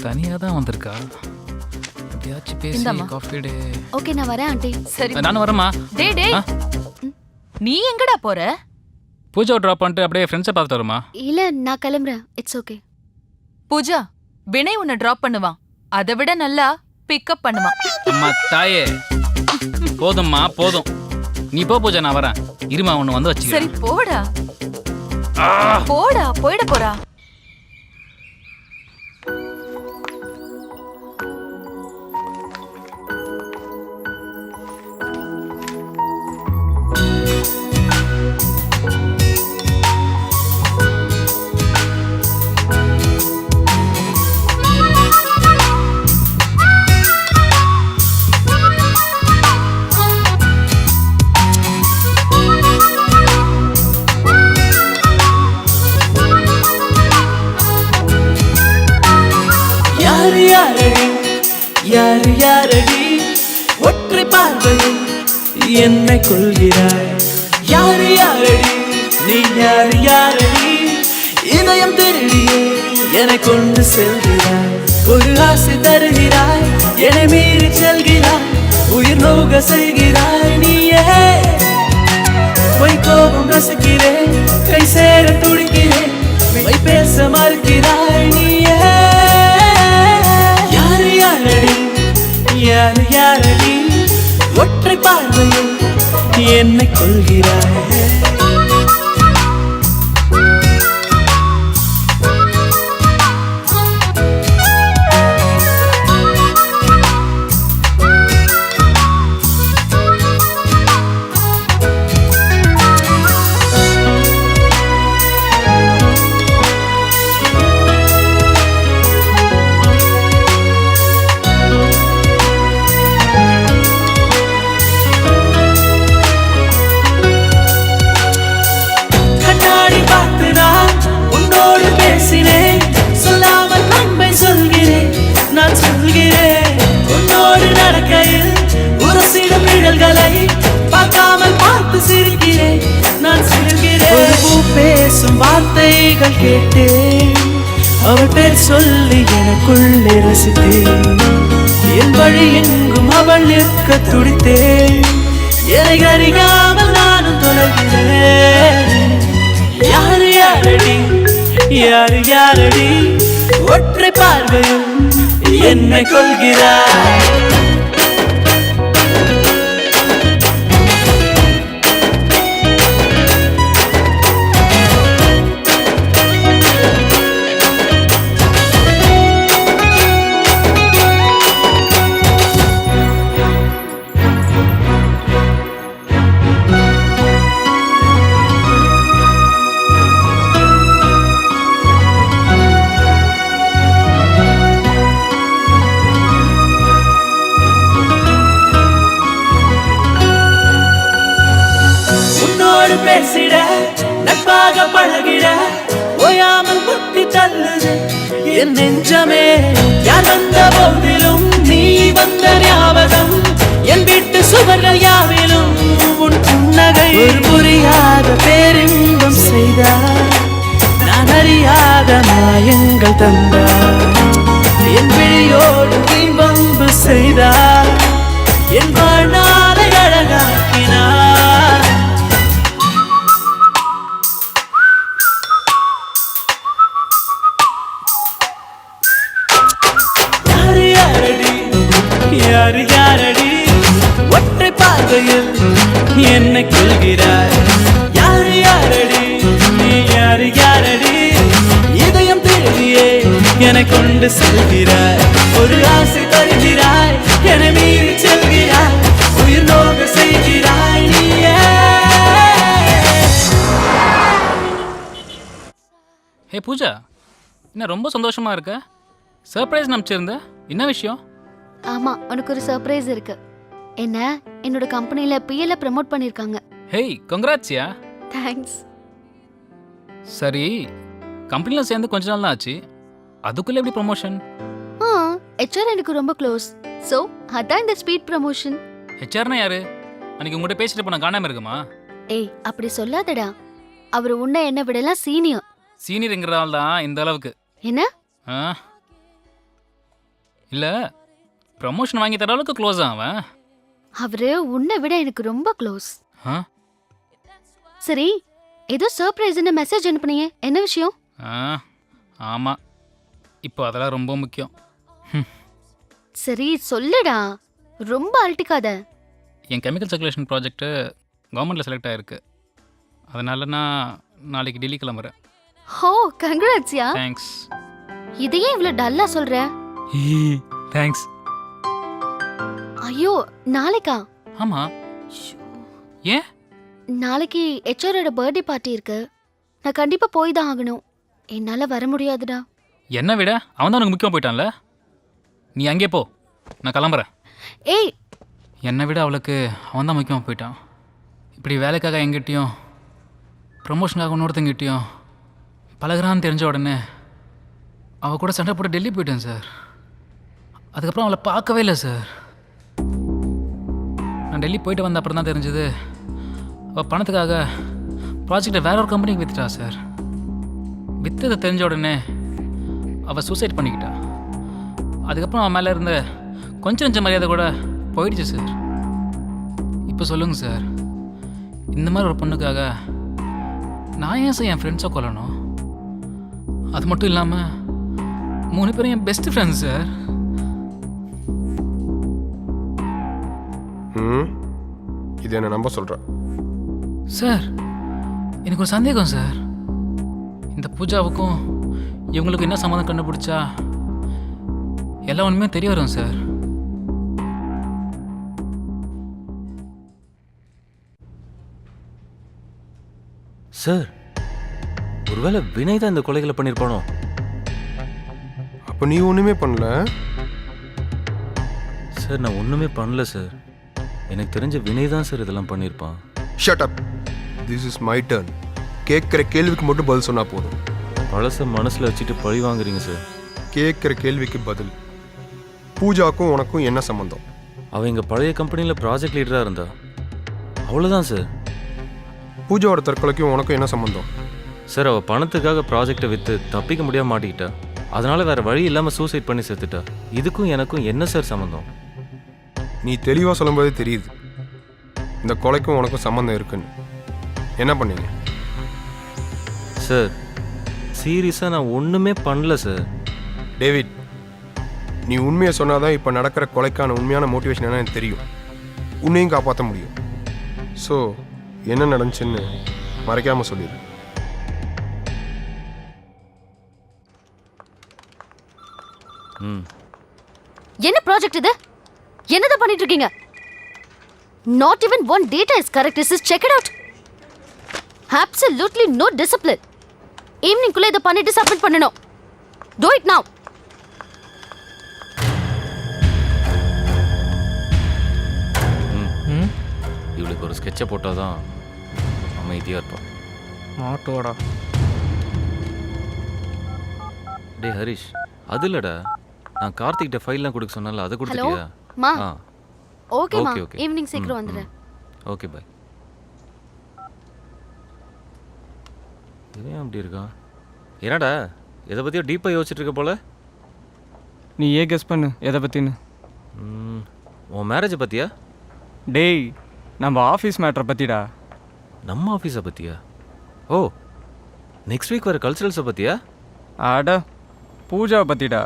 தனியாக தான் வந்திருக்கா. எப்படியாச்சும் பேசி காஃபி டே. ஓகே, நான் வரேன் ஆண்டி. சரி, நானும் வரேம்மா. டேய், நீ எங்கடா போற? பூஜா ட்ராப் பண்ணிட்டு அப்படியே ஃப்ரெண்ட்ஸை பார்த்துட்டு வருமா? இல்லை, நான் கிளம்புறேன். It's okay. பூஜா, வினய் உன்னை ட்ராப் பண்ணுவான், அதை விட நல்லா பிக்கப் பண்ணுவான். அம்மா தாயே, போதும்மா போதும். நீ போ பூஜா, நான் வரேன். இருமா, ஒன்று வந்து வச்சு. சரி போடா போடா, போயிட போறா. யாரு யாரடி ஒற்றை பார்வையில் என்னை கொள்கிறாய். யாரு யாரடி நீ, யாரு யாரடி இதயம் திருடியே என்னை கொண்டு செல்கிறாய். ஒரு ஆசை தருகிறாய், என்னை மீறி செல்கிறாய், உயிர் நோக செய்கிறாய். நீயே பொய் கோபம் ரசிக்கிறேன், கை சேர துடிக்கிறேன், மெய் பேச மறுக்கிறாய். நீயே யாரு யாரடி, யாரு யாரடி ஒற்றை பார்வையில் என்னை கொள்கிறாய். வார்த்தைகள் கேட்டேன், அவள் பேர் சொல்லி எனக்குள்ளே ரசித்தேன். என் வழி எங்கும் அவள் நிற்க துடித்தேன், என்னை அறியாமல் நானும் தொடர்கிறேன். யாரு யாரடி, யாரு யாரடி ஒற்றை பார்வையில் என்னை கொள்கிறாய். பேசிட நட்பாக பழகிட ஓயாமல் முட்டி தள்ளுது என் நெஞ்சமே. யார் வந்த போதிலும் நீ வந்த ஞாபகம் என் வீட்டு சுவர்கள் யாவிலும் உன் புன்னகை. ஒரு புரியாத பேரின்பம் செய்தார், நான் அறியாத மாயங்கள் தந்தார். என் விழியோடு நீ வம்பு செய்தார், என் வாழ்நாளை அழகாக்கினார். யாரு யாரடி யாரு யாரடி ஒற்றை பார்வையில் என்னை கொள்கிறாய். யாரு யாரடி நீ யாரு யாரடி இதயம் தேடியே என்னை கொண்டு செல்கிறாய். ஒரு ஆசை தருகிறாய், என்னை மீறி செல்கிறாய், உயிர் நோக செய்கிறாய் நீயே. ஹே பூஜா, என்ன ரொம்ப சந்தோஷமா இருக்க? சர்ப்ரைஸ் நம்பிச்சிருந்த, என்ன விஷயம்? ஆமா, உனக்கு ஒரு சர்ப்ரைஸ் இருக்கு. என்ன என்னோட கம்பெனில பிஎல்ல ப்ரோமோட் பண்ணிருக்காங்க. ஹேய் கங்க்ராட்ஸ்யா. தேங்க்ஸ். சரி, கம்பெனியில் சேர்ந்து கொஞ்ச நாள் தான் ஆச்சு, அதுக்குள்ள எப்படி ப்ரமோஷன்? ஹெச்ஆர் எனக்கு ரொம்ப க்ளோஸ், ஸோ அதான் இந்த ஸ்பீட் ப்ரமோஷன். ஹெச்ஆர்னா யாரு? அன்னைக்கு உங்கள்கிட்ட பேசிட்டு போன காணாம இருக்குமா? ஏய் அப்படி சொல்லாதடா, அவர் உன்னை என்ன விடலாம் சீனியர். சீனியருங்கிறதால தான் இந்த அளவுக்கு. என்ன? இல்லை, ப்ரமோஷன் வாங்கி தர அளவுக்கு க்ளோஸ் அவன். அவரு உன்னை விட எனக்கு ரொம்ப க்ளோஸ். சரி, ஏதோ சர்ப்ரைஸ்னு மெசேஜ் அனுப்புனீங்க, என்ன விஷயம்? ஆமாம், இப்போ அதெல்லாம் ரொம்ப முக்கியம். சரி சொல்லுடா, ரொம்ப அழட்டிக்காத. என் கெமிக்கல் சர்க்குலேஷன் ப்ராஜெக்ட்டு கவர்மெண்ட்டில் செலக்ட் ஆகிருக்கு, அதனால நான் நாளைக்கு டெல்லி கிளம்புறேன். ஹோ கங்க்ராட்ஸ்யா. தேங்க்ஸ். இதையே இவ்வளோ டல்லா சொல்ற? தேங்க்ஸ். ஐயோ நாளைக்கா? ஆமாம். ஏன்? நாளைக்கு ஹெச்ஆரோட பர்த்டே பார்ட்டி இருக்கு, நான் கண்டிப்பாக போய் தான் ஆகணும். என்னால் வர முடியாதுடா. என்ன விட அவன் தான் உனக்கு முக்கியம் போயிட்டான்ல, நீ அங்கே போ, நான் கிளம்புறேன். ஏய், என்னை விட அவளுக்கு அவன் தான் முக்கியமாக போயிட்டான். இப்படி வேலைக்காக எங்கிட்டையும் ப்ரமோஷனுக்காக இன்னொருத்தங்கிட்டையும் பழகுறான்னு தெரிஞ்ச உடனே அவள் கூட சண்டை போட்டு டெல்லி போயிட்டேன் சார். அதுக்கப்புறம் அவளை பார்க்கவே இல்லை சார். நான் டெல்லி போயிட்டு வந்த அப்புறம் தான் தெரிஞ்சது, அவள் பணத்துக்காக ப்ராஜெக்டை வேற ஒரு கம்பெனிக்கு விற்றுட்டா சார். விற்றதை தெரிஞ்ச உடனே அவள் சூசைட் பண்ணிக்கிட்டா. அதுக்கப்புறம் அவன் மேலே இருந்த கொஞ்சம் கொஞ்சம் மரியாதை கூட போயிடுச்சு சார். இப்போ சொல்லுங்கள் சார், இந்த மாதிரி ஒரு பொண்ணுக்காக நான் ஏன் சார் என் ஃப்ரெண்ட்ஸை கொல்லணும்? அது மட்டும் இல்லாமல் 3 பேரும் என் பெஸ்ட் ஃப்ரெண்ட்ஸ் சார். இது என்ன நம்ப சொல்கிறேன் சார்? எனக்கு ஒரு சந்தேகம் சார், இந்த பூஜாவுக்கும் இவங்களுக்கு என்ன சம்மந்தம் கண்டுபிடிச்சா எல்லா ஒன்றுமே தெரிய வரும் சார். சார், ஒருவேளை வினய் தான் இந்த கொலைகளை பண்ணியிருப்பானோ? அப்போ நீ ஒன்றுமே பண்ணல? சார் நான் ஒன்றுமே பண்ணல சார், எனக்கு தெரிஞ்ச வினய் தான் சார் இதெல்லாம் பண்ணியிருப்பான். Shut up, this is my turn. கேட்குற கேள்விக்கு மட்டும் பதில் சொன்னால் போதும். பழச மனசில் வச்சுட்டு பழி வாங்குறீங்க சார். கேட்குற கேள்விக்கு பதில். பூஜாவுக்கும் உனக்கும் என்ன சம்மந்தம்? அவள் எங்கள் பழைய கம்பெனியில் ப்ராஜெக்ட் லீடராக இருந்தா, அவ்வளோதான் சார். பூஜாவோட தற்கொலைக்கும் உனக்கும் என்ன சம்மந்தம்? சார் அவள் பணத்துக்காக ப்ராஜெக்டை விற்று தப்பிக்க முடியாம மாட்டிக்கிட்டா, அதனால வேற வழி இல்லாமல் சூசைட் பண்ணி செத்துட்டா. இதுக்கும் எனக்கும் என்ன சார் சம்மந்தம்? நீ தெளிவாக சொல்லும்போதே தெரியுது இந்த கொலைக்கும் உனக்கும் சம்மந்தம் இருக்குன்னு. என்ன பண்ணீங்க? சார் சீரியஸாக நான் ஒன்றுமே பண்ணல சார். டேவிட், நீ உண்மையை சொன்னாதான் இப்போ நடக்கிற கொலைக்கான உண்மையான மோட்டிவேஷன் என்ன எனக்கு தெரியும், உன்னையும் காப்பாற்ற முடியும். ஸோ என்ன நடந்துச்சுன்னு மறைக்காம சொல்லிடு. என்ன ப்ராஜெக்ட் இது? என்னதான் பண்ணிட்டு இருக்கீங்க? Not even one data is correct. Just check it out. Absolutely no discipline. Evening குள்ள இத பண்ணிட்டு சப்மிட் பண்ணனும். Do it now. இவளுக்கு ஒரு ஸ்கெட்சை போட்டால் தான் அமைதியாக இருப்பான். மாட்டோடா. டே ஹரிஷ், அது இல்லைடா, நான் கார்த்திக்கிட்ட ஃபைல்லாம் கொடுக்க சொன்னால அதை கொடுத்துட்டியா? மா ஆ ஓகேமா, ஓகே ஓகே. ஈவினிங் சீக்கிரம் வந்துடுறேன். Okay bye. இவன் அப்படி இருக்கான்? என்னடா எதை பற்றியோ டீப்பாக யோசிச்சுட்டு இருக்க போல? நீ ஏன் கெஸ் பண்ணு எதை பற்றின்னு. உன் மேரேஜை பற்றியா? டேய், நம்ம ஆஃபீஸ் மேட்ரை பற்றிடா. நம்ம ஆஃபீஸை பற்றியா? ஓ, நெக்ஸ்ட் வீக் வர கல்ச்சுரல்ஸை பற்றியா? அட, பூஜாவை பற்றிடா.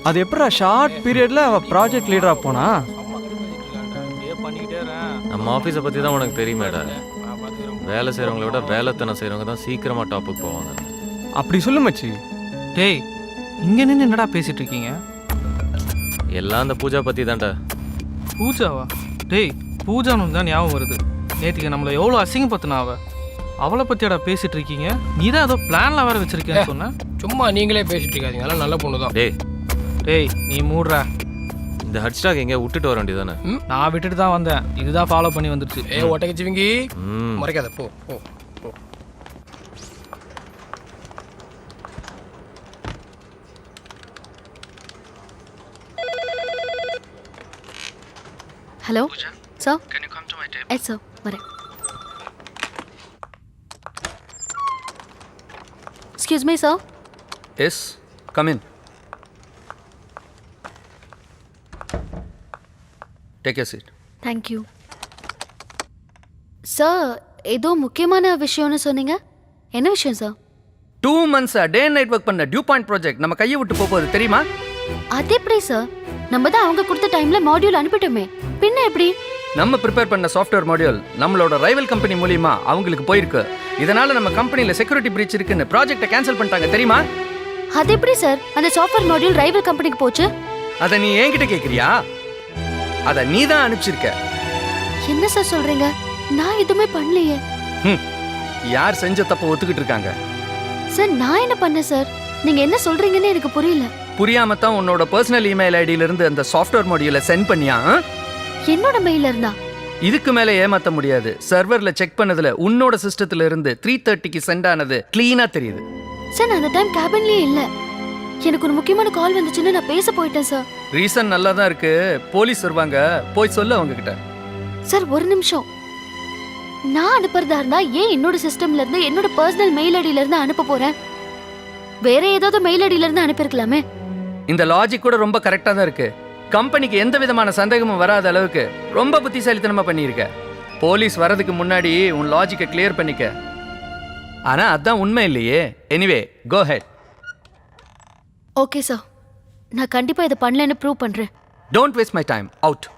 அது எப்படா ஷார்ட் பீரியடில் அவள் ப்ராஜெக்ட் லீடராக போனா? நம்ம ஆஃபீஸை பற்றி தான் உனக்கு தெரியுமேடா. வேலை செய்கிறவங்கள விட வேலைத்தனம் செய்கிறவங்க தான் சீக்கிரமாக டாப்புக்கு போவாங்க. அப்படி சொல்லு மச்சி. டேய், இங்கே நின்று என்னடா பேசிட்டு இருக்கீங்க? எல்லாம் அந்த பூஜா பற்றி தான்டா. பூஜாவா? டேய், பூஜான்னு தான் ஞாபகம் வருது. நேற்றுக்கு நம்மளை எவ்வளோ அசிங்கப்படுத்தினா அவளை பற்றியாடா பேசிட்டு இருக்கீங்க? நீ தான் ஏதோ பிளான்ல வேற வச்சிருக்கேன்னு சொன்ன. சும்மா நீங்களே பேசிட்டு இருக்காதீங்க, அதெல்லாம் நல்ல பொண்ணு தான். டேய் நீ மூடுறா. இந்த ஹட்ஸ்டாக் எங்கே விட்டுட்டு வர வேண்டியதானே? நான் விட்டுட்டு தான் வந்தேன், இதுதான் ஃபாலோ பண்ணி வந்துருச்சு. ஒட்டகச்சிவிங்கி மறைக்காத, போ போ போ. Hello sir. Can you come to my table? Yes sir, வரேன். Excuse me sir. Yes, come in. Take you seat. Thank you sir. ஏதோ முக்கியமான விஷயம்னு சொன்னீங்க, என்ன விஷயம் sir? 2 months day and night work பண்ண டியூ பாயிண்ட் ப்ராஜெக்ட் நம்ம கையை விட்டு போகுது தெரியுமா? அது எப்படி சார்? நம்ம தான் அவங்க கொடுத்த டைம்ல மாடியூல் அனுப்பிட்டோமே, பின்ன எப்படி? நம்ம ப்ரிப்பேர் பண்ண சாஃப்ட்வேர் மாடியூல் நம்மளோட ரைவல் கம்பெனி மூலியமா அவங்களுக்கு போயிருக்கு. இதனால நம்ம கம்பெனில செக்யூரிட்டி பிரீச் இருக்குன்னு ப்ராஜெக்ட்டை கேன்சல் பண்ணிட்டாங்க தெரியுமா? அது எப்படி சார் அந்த சாஃப்ட்வேர் மாடியூல் ரைவல் கம்பெனிக்கு போச்சு? அதை நீ என்கிட்ட கேக்குறியா? அதை நீ தான் அனுப்பிச்சிருக்க. என்ன சார் சொல்றீங்க? நான் எதுவுமே பண்ணலையே. யார் செஞ்ச தப்ப ஒத்துக்கிட்டு இருக்காங்க? சார் நான் என்ன பண்ணேன் சார்? நீங்க என்ன சொல்றீங்கன்னு எனக்கு புரியல. புரியாம தான் உன்னோட பர்சனல் இமெயில் ஐடியில இருந்து அந்த சாஃப்ட்வேர் மாடியூலை சென்ட் பண்ணியா? என்னோட மெயில இருந்தா? இதுக்கு மேல ஏமாத்த முடியாது. சர்வர்ல செக் பண்ணதுல உன்னோட சிஸ்டத்துல இருந்து 3:30க்கு சென்ட் ஆனது கிளீனா தெரியுது. சார் நான் அந்த டைம் கேபின்லயே இல்ல. எனக்கு ஒரு முக்கியமான கால் வந்துச்சுன்னு நான் பேச போயிட்டேன் சார். ரீசன் நல்லா தான் இருக்கு. போலீஸ் வருவாங்க, போய் சொல்ல அவங்க கிட்ட. சார் ஒரு நிமிஷம். நான் அனுப்புறதா இருந்தா ஏன் என்னோட சிஸ்டம்ல இருந்து என்னோட பர்சனல் மெயில் ஐடியில இருந்து அனுப்ப போறேன்? வேற ஏதாவது மெயில் ஐடியில இருந்து அனுப்பியிருக்கலாமே. இந்த லாஜிக் கூட ரொம்ப கரெக்டா தான் இருக்கு. கம்பெனிக்கு எந்த விதமான சந்தேகமும் வராத அளவுக்கு ரொம்ப புத்திசாலித்தனமா பண்ணியிருக்க. போலீஸ் வரதுக்கு முன்னாடி உன் லாஜிக்கை கிளியர் பண்ணிக்க. ஆனா அதான் உண்மை இல்லையே. Anyway go ahead. Okay sir, நான் கண்டிப்பா இதை பண்ணலன்னு ப்ரூவ் பண்றேன். Don't waste my time. Out.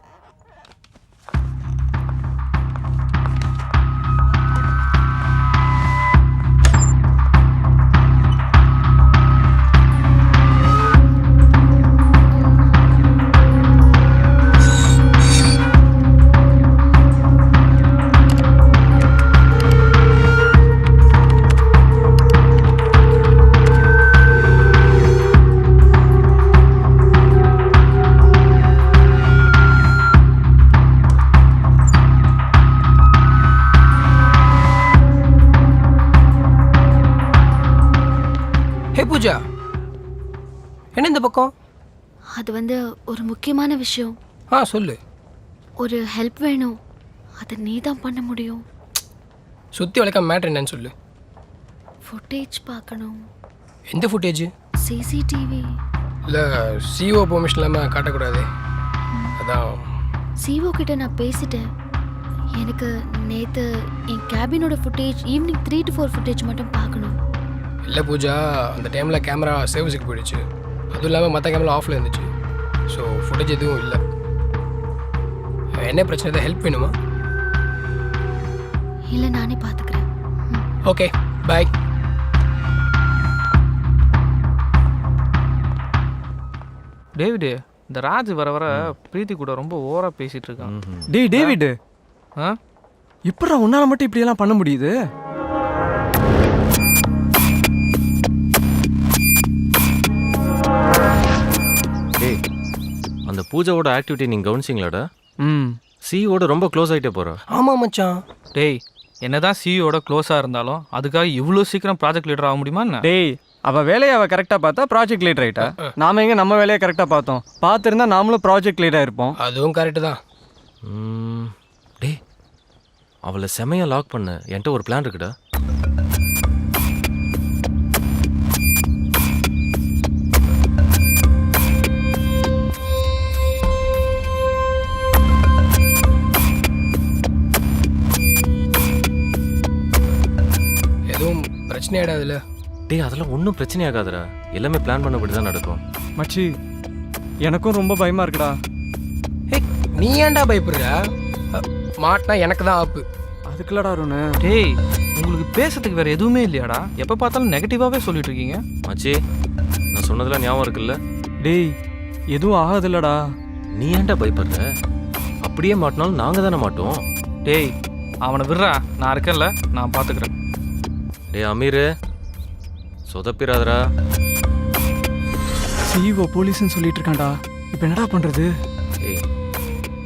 Pooja, என்ன இந்த பக்கம்? அது வந்து ஒரு முக்கியமான விஷயம். சொல்லு. ஒரு ஹெல்ப் வேணும், அதை நீ தான் பண்ண முடியும். சுற்றி வளைக்க மேட்ரு என்னன்னு சொல்லு. ஃபுட்டேஜ் பார்க்கணும். எந்த ஃபுட்டேஜ்? சிசிடிவி. இல்லை, சிஓ பெர்மிஷன் இல்லாமல் காட்டக்கூடாது, அதான். சிஓ கிட்ட நான் பேசிட்டேன். எனக்கு நேற்று என் கேபினோட ஃபுட்டேஜ் ஈவினிங் 3 to 4 ஃபுட்டேஜ் மட்டும் பார்க்கணும். இல்லை பூஜா, அந்த டைமில் கேமரா சர்வீஸுக்கு போயிடுச்சு. அதுவும் இல்லாமல் மற்ற கேமரா ஆஃபில் இருந்துச்சு. ஸோ ஃபுட்டேஜ் எதுவும் இல்லை. என்ன பிரச்சனை? எதாவது ஹெல்ப் வேணுமா? இல்லை, நானே பார்த்துக்கிறேன். ஓகே, பாய். டேவிடு, இந்த ராஜ் வர வர பிரீத்தி கூட ரொம்ப ஓவரா பேசிட்டு இருக்கான். டேய் டேவிடு, இப்படா உன்னால மட்டும் இப்படியெல்லாம் பண்ண முடியுது? டேய், அந்த பூஜாவோட ஆக்டிவிட்டி நீங்கள் கவனிச்சிங்களாடா? சிஓட ரொம்ப க்ளோஸ் ஆகிட்டே போகிறா. ஆமாம் மச்சான். டேய், என்னதான் சிஇஓட க்ளோஸாக இருந்தாலும் அதுக்காக இவ்வளோ சீக்கிரம் ப்ராஜெக்ட் லீடர் ஆக முடியுமா என்ன? டேய் அவள் வேலையை அவள் கரெக்டாக பார்த்தா ப்ராஜெக்ட் லீடர் ஆகிட்டா. நாம எங்கே நம்ம வேலையை கரெக்டாக பார்த்தோம்? பார்த்துருந்தா நாமளும் ப்ராஜெக்ட் லீடராக இருப்போம். அதுவும் கரெக்டு தான். டேய் அவளை செமையாக லாக் பண்ண என்கிட்ட ஒரு பிளான் இருக்குடா. எதுவும் பிரச்சனை ஆகிடாதுல்ல? டேய் அதெல்லாம் ஒன்றும் பிரச்சனை ஆகாதுடா. எல்லாமே பிளான் பண்ணபடி தான் நடக்கும். மச்சி எனக்கும் ரொம்ப பயமாக இருக்குடா. நீ ஏன்டா பயப்படுற? மாட்டினா எனக்கு தான் ஆப்பு. அதுக்குள்ளடா அருண். டேய் உங்களுக்கு பேசுறதுக்கு வேற எதுவுமே இல்லையாடா? எப்போ பார்த்தாலும் நெகட்டிவாகவே சொல்லிட்டு இருக்கீங்க. மச்சி நான் சொன்னதெல்லாம் ஞாபகம் இருக்குல்ல? டேய் எதுவும் ஆகாதுல்லடா. நீ ஏன்டா பயப்படுற? அப்படியே மாட்டினாலும் நாங்கள் தானே மாட்டோம். டேய் அவனை விடுறா, நான் இருக்கேன்ல, நான் பார்த்துக்கிறேன். டேய் அமீர் சொதப்பிராதரா. சிஇஓ போலீஸ்ன்னு சொல்லிட்டு இருக்கான்டா. இப்போ என்னடா பண்ணுறது? ஏய்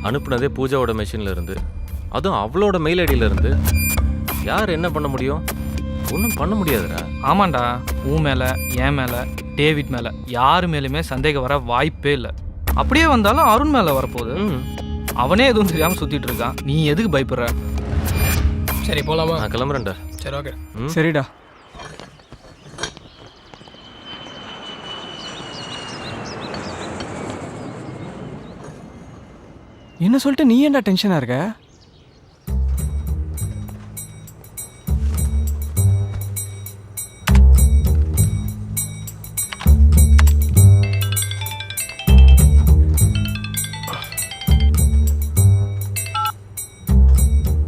அனுப்புனதே பூஜாவோட மெஷினில் இருந்து, அதுவும் அவளோட மெயில் ஐடியில் இருந்து. யார் என்ன பண்ண முடியும்? ஒன்றும் பண்ண முடியாதுடா. ஆமாண்டா, உன் மேலே, என் மேலே, டேவிட் மேலே யார் மேலேயுமே சந்தேகம் வர வாய்ப்பே இல்லை. அப்படியே வந்தாலும் அருண் மேலே வரப்போகுது. அவனே எதுவும் தெரியாமல் சுற்றிட்டு இருக்கான். நீ எதுக்கு பயப்படுற? சரி போகலாமா? நான் கிளம்புறேன்டா. சரி ஓகே. சரிடா. என்ன சொல்லிட்டு நீ ஏன்டா டென்ஷனாக இருக்க?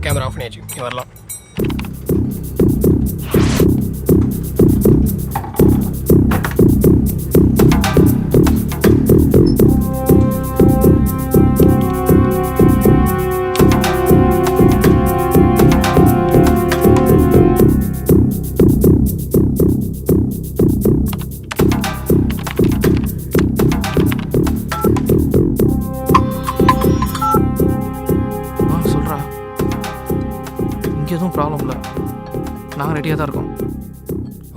கேமரா ஆஃப் பண்ணியாச்சு, நீ வரலாம். சொல்கிறா, இங்கே எதுவும் ப்ராப்ளம் இல்லை, நாங்கள் ரெடியாக தான் இருக்கோம்.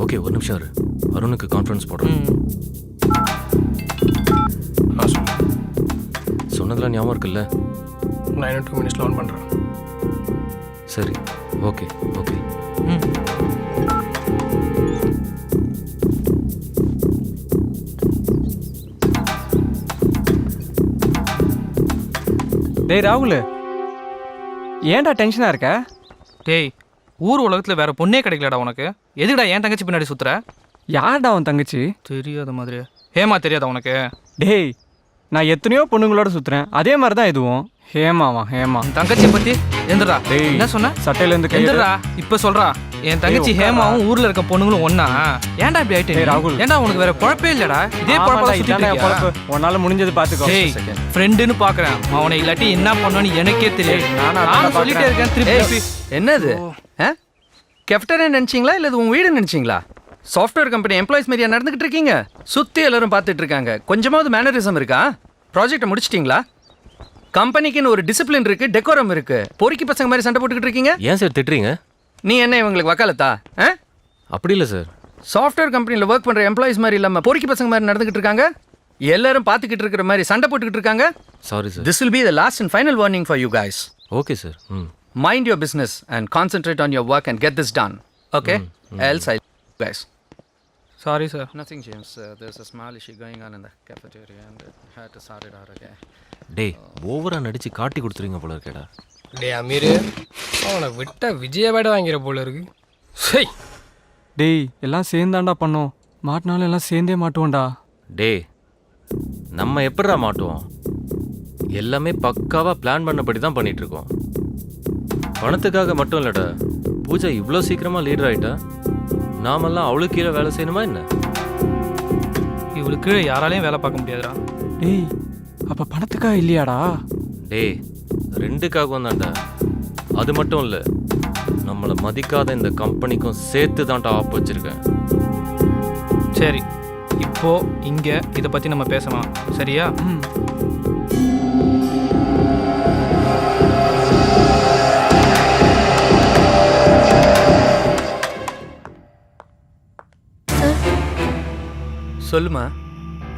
ஓகே ஒரு நிமிஷம் இரு, அருணுக்கு கான்ஃபரன்ஸ் போடுறோம். சொன்னதெல்லாம் ஞாபகம் இருக்குல்ல? நான் இன்னும் 2 மினிட்ஸில் ஆன் பண்ணுறேன். சரி ஓகே ஓகே. டேய் ராகுல், ஏன்டா டென்ஷனாக இருக்க? டேய் ஊர் உலகத்தில் வேற பொண்ணே கிடைக்கலடா உனக்கு. எதுக்குடா என் தங்கச்சி பின்னாடி சுற்றுற? யார்டா அவன் தங்கச்சி? தெரியாத மாதிரி. ஹேமா தெரியாதா உனக்கு? டேய் நான் எத்தனையோ பொண்ணுங்களோட சுற்றுறேன், அதே மாதிரி தான் இதுவும். ஹேமாவா? ஹேமா தங்கச்சி பற்றி எந்திரா. டேய் என்ன சொன்ன? சட்டையிலேருந்து எந்திரா இப்போ சொல்கிறா. என் தங்கச்சி ஹேமாவும் ஊரில் இருக்க பொண்ணுங்களும் ஒன்னா? ஏன்டா இப்படி ஆயிட்டு ராகுல்? ஏன்டா உனக்கு வேற குழப்பே இல்லடா? இதே குழப்பம். உன்னால முடிஞ்சது பார்த்துக்கோ. டேய் ஃப்ரெண்டுன்னு பார்க்குறேன், அவனை இல்லாட்டி என்ன பண்ணுன்னு எனக்கே தெரியாது. நான் சொல்லிட்டே இருக்கேன் திருப்பி. என்னது? கெஃப்டரே நினச்சிங்களா இல்லை இது உங்கள் வீடு நினச்சிங்களா? சாஃப்ட்வேர் கம்பெனி எம்ப்ளாயிஸ் மாதிரியா நடந்துக்கிட்டு இருக்கீங்க? சுற்றி எல்லாரும் பார்த்துட்டு இருக்காங்க. கொஞ்சமாவது மேனரிசம் இருக்கா? ப்ராஜெக்டை முடிச்சிட்டிங்களா? கம்பெனிக்குன்னு ஒரு டிசிப்ளின் இருக்குது, டெக்கோரம் இருக்குது. பொறுக்கி பசங்க மாதிரி சண்டை போட்டுக்கிட்டு இருக்கீங்க. ஏன் சார் திட்டுறீங்க? நீ என்ன இவங்களுக்கு வக்காலத்தா? அப்படி இல்லை சார். சாஃப்ட்வேர் கம்பெனியில் ஒர்க் பண்ணுற எம்ப்ளாயிஸ் மாதிரி இல்லாமல் பொறுக்கி பசங்க மாதிரி நடந்துக்கிட்டு இருக்காங்க. எல்லாரும் பார்த்துக்கிட்டு இருக்கிற மாதிரி சண்டை போட்டுக்கிட்டு இருக்காங்க. Sorry sir. This will be the last and final warning for you guys. Okay sir. Mind your business and concentrate on your work and get this done. Okay? Else I'll guys. Sorry sir. Nothing James. There's a small issue going on in the cafeteria and I had to sort it out again. டேய் ஓவரா நடிச்சு காட்டி கொடுத்துறீங்க போல இருக்கேடா. டேய் அமீர், அவனை விட்டா விஜயவாட வாங்கிற போல இருக்கு. சரி டேய் எல்லாம் சேர்ந்தாண்டா பண்ணோம், மாட்டினாலும் எல்லாம் சேர்ந்தே மாட்டுவோம்டா. டேய் நம்ம எப்படிடா மாட்டுவோம்? எல்லாமே பக்காவாக பிளான் பண்ணபடி தான் பண்ணிட்டு இருக்கோம். பணத்துக்காக மட்டும் இல்லைடா. பூஜா இவ்வளோ சீக்கிரமாக லீடர் ஆகிட்டா, நாமெல்லாம் அவளுக்கு கீழே வேலை செய்யணுமா என்ன? இவளுக்கு யாராலையும் வேலை பார்க்க முடியாதுடா. டேய் அப்போ பணத்துக்காக இல்லையாடா? டேய் ரெண்டுக்காகவும் தான்டா. அது மட்டும் இல்லை, நம்மளை மதிக்காத இந்த கம்பெனிக்கும் சேர்த்து தான்டா ஆப் வச்சுருக்கேன். சரி இப்போ இங்கே இதை பற்றி நம்ம பேசலாம், சரியா? சொல்லுமா,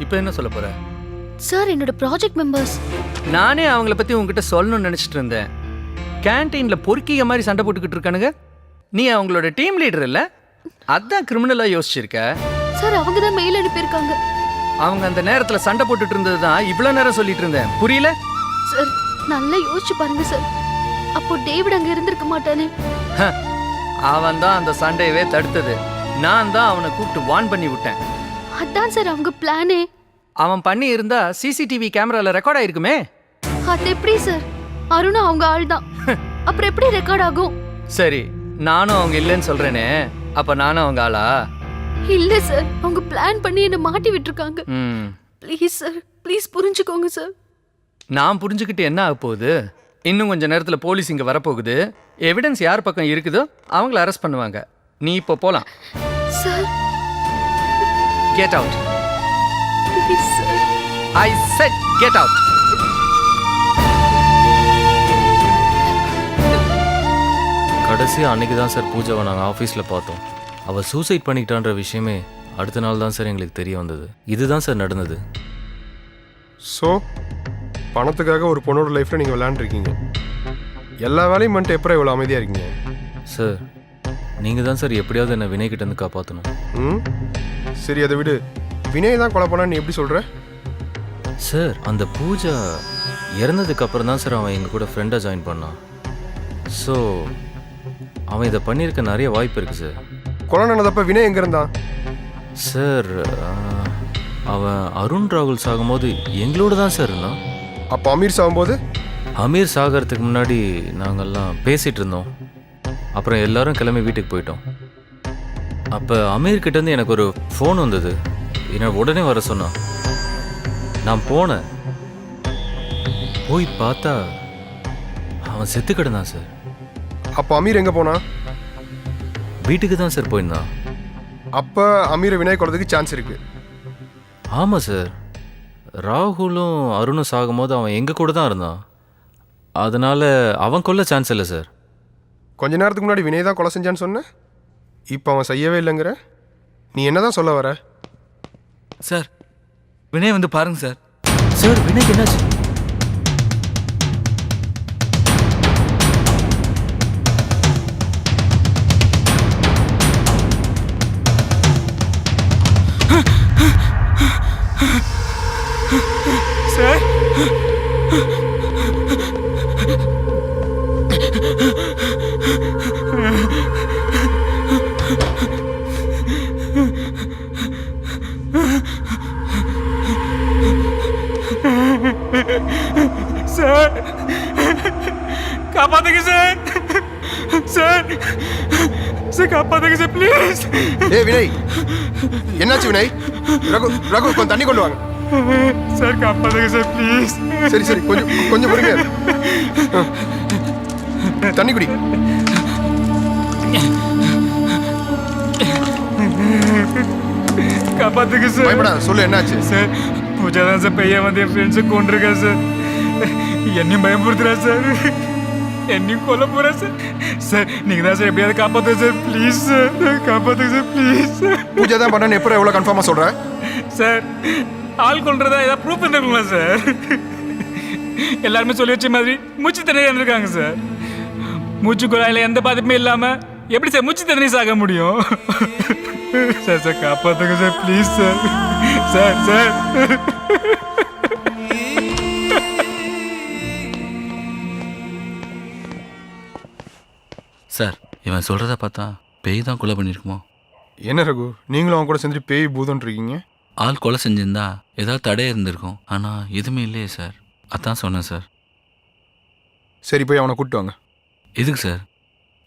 இப்போ என்ன சொல்ல போற? சார் என்னோட ப்ராஜெக்ட் மெம்பர்ஸ். நானே அவங்கள பற்றி உங்ககிட்ட சொல்லணும்னு நினச்சிட்டு இருந்தேன். கேன்டீனில் பொறுக்கிய மாதிரி சண்டை போட்டுக்கிட்டு இருக்கானுங்க. நீ அவங்களோட டீம் லீடர் இல்லை, அதான் கிரிமினலாக யோசிச்சிருக்க. சார் அவங்க தான் மெயில் அனுப்பியிருக்காங்க. அவங்க அந்த நேரத்தில் சண்டை போட்டுட்டு இருந்தது தான் இவ்வளோ நேரம் சொல்லிட்டு இருந்தேன். புரியல? சார் நல்லா யோசிச்சு பாருங்க சார். அப்போ டேவிட் அங்கே இருந்திருக்க மாட்டானே. அவன் தான் அந்த சண்டையவே தடுத்தது. நான் தான் அவனை கூப்பிட்டு வார்ன் பண்ணி விட்டேன். அதான் சார் அவங்க பிளானே. அவன் பண்ணி இருந்தா சிசிடிவி கேமரால ரெக்கார்ட் ஆயிருக்குமே. அது எப்படி சார்? அருணும் அவங்க ஆள் தான், அப்புறம் எப்படி ரெக்கார்ட் ஆகும்? சரி, நானும் அவங்க இல்லைன்னு சொல்றேனே, அப்ப நானும் அவங்க ஆளா? இல்ல சார், அவங்க பிளான் பண்ணி என்ன மாட்டி விட்டுருக்காங்க. ப்ளீஸ் சார், ப்ளீஸ் புரிஞ்சுக்கோங்க சார். நான் புரிஞ்சுக்கிட்டு என்ன ஆக போகுது? இன்னும் கொஞ்ச நேரத்தில் போலீஸ் இங்கே வரப்போகுது. எவிடன்ஸ் யார் பக்கம் இருக்குதோ அவங்கள அரெஸ்ட் பண்ணுவாங்க. நீ இப்போ போலாம். Sir get out. Please sir. I set get out. கடைசியாக அன்றைக்கி தான் சார் பூஜாவை நாங்கள் ஆஃபீஸில் பார்த்தோம். அவள் சூசைட் பண்ணிக்கிட்டான்ற விஷயமே அடுத்த நாள் தான் சார் எங்களுக்கு தெரிய வந்தது. இதுதான் சார் நடந்தது. ஸோ பணத்துக்காக ஒரு பொண்ணோட லைஃப்பில் நீங்கள் விளையாண்டுருக்கீங்க. எல்லா வேலையும் பண்ணிட்டு எப்போ இவ்வளோ அமைதியாக இருக்கீங்க? சார் நீங்கள் தான் சார் எப்படியாவது என்னை வினய் கிட்டேருந்து காப்பாற்றணும். ம் சரி, அதை விடு. வினய் தான் கொலை பண்ணா நீ எப்படி சொல்கிற? சார் அந்த பூஜா இறந்ததுக்கு அப்புறம் தான் சார் அவன் எங்கள் கூட ஃப்ரெண்டாக ஜாயின் பண்ணான். ஸோ அவன் இதை பண்ணியிருக்க நிறைய வாய்ப்பு இருக்குது சார். கொலை நடந்தப்ப வினய் எங்கே இருந்தான்? சார் அவன் அருண் ராகுல் சாகும்போது எங்களோட தான் சார் இருந்தான். அப்போ அமீர் சாகும்போது? அமீர் சாகிறதுக்கு முன்னாடி நாங்கள்லாம் பேசிகிட்டு இருந்தோம். அப்புறம் எல்லாரும் கிளம்பி வீட்டுக்கு போயிட்டோம். அப்போ அமீர்கிட்டேருந்து எனக்கு ஒரு ஃபோன் வந்தது. என்னை உடனே வர சொன்னான். நான் போனேன். போய் பார்த்தா அவன் செத்து கிடந்தான் சார். அப்போ அமீர் எங்கே போனான்? வீட்டுக்கு தான் சார் போயிருந்தான். அப்போ அமீரை வினய் கொள்றதுக்கு சான்ஸ் இருக்குது. ஆமாம் சார், ராகுலும் அருணும் சாகும்போது அவன் எங்கள் கூட தான் இருந்தான். அதனால் அவன் கொல்ல சான்ஸ் இல்லை சார். கொஞ்ச நேரத்துக்கு முன்னாடி வினய் தான் கொலை செஞ்சான்னு சொன்னேன். இப்போ அவன் செய்யவே இல்லைங்கிற. நீ என்ன தான் சொல்ல வர? சார் வினய் வந்து பாருங்க சார். சார் வினய்க்கு என்னாச்சு? சார் சார் காப்பாத்துங்க சார். சார் சார் காப்பாத்துங்க சார் ப்ளீஸ். ஏ வினய், என்னாச்சு வினய்? ரகு ரகு கொஞ்சம் தண்ணி கொண்டு வாங்க சார். காப்பாத்துங்க சார் ப்ளீஸ். சரி சரி, கொஞ்சம் கொஞ்சம் பொறுமையா தண்ணி குடி. காப்பாத்துங்க சார். பயப்படாத, சொல்லு என்னாச்சு? சார் பூஜா தான் சார் பையன் வந்து என் ஃப்ரெண்ட்ஸை கொண்டிருக்கா சார். என்னையும் பயமுறுத்துறா சார். என்னையும் கொல்ல போறா சார். சார் நீங்க தான் சார் எப்படியாவது காப்பாத்துங்க சார் ப்ளீஸ் சார். காப்பாத்துங்க சார் ப்ளீஸ். பூஜா தான் பண்ணு எப்போ எவ்வளோ கன்ஃபார்மாக சொல்ற? சார் ஆள் கொள்றதா ஏதாவது ப்ரூஃப் இருந்துருங்களா சார்? எல்லாருமே சொல்லி வச்ச மாதிரி மூச்சு தண்ணி இருந்திருக்காங்க சார். மூச்சு குழாயில் எந்த பாதிப்புமே இல்லாம எப்படி சார் மூச்சு தண்ணி சாக முடியும்? சார் சார் காப்பாத்துங்க sir please sir. Sir sir sir இவன் சொல்கிறத பார்த்தா பேய் தான் கொலை பண்ணியிருக்குமோ? என்ன ரகு, நீங்களும் அவன் கூட சேர்ந்து பேய் பூதன் இருக்கீங்க? ஆள் கொலை செஞ்சிருந்தா ஏதாவது தடையாக இருந்திருக்கும். ஆனால் எதுவுமே இல்லையே சார். அதான் சொன்னேன் சார். சரி போய் அவனை கூப்பிட்டு வாங்க. எதுக்கு சார்?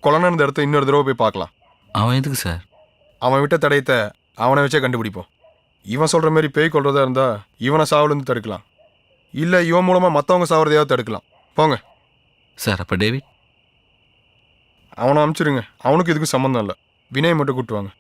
கொலை நடந்த இடத்த இன்னொரு தடவை போய் பார்க்கலாம். அவன் எதுக்கு சார்? அவன் விட்ட தடயத்தை அவனை வச்சே கண்டுபிடிப்போம். இவன் சொல்கிற மாதிரி பேய் கொள்றதா இருந்தால் இவனை சாவுலேருந்து தடுக்கலாம். இல்லை இவன் மூலமாக மற்றவங்க சாவறதையாவது தடுக்கலாம். போங்க சார். அப்போ டேவிட் அவனை அனுப்பிச்சிருங்க. அவனுக்கு இதுக்கும் சம்மந்தம் இல்லை. வினய் மட்டும் கூப்பிட்டு வாங்க.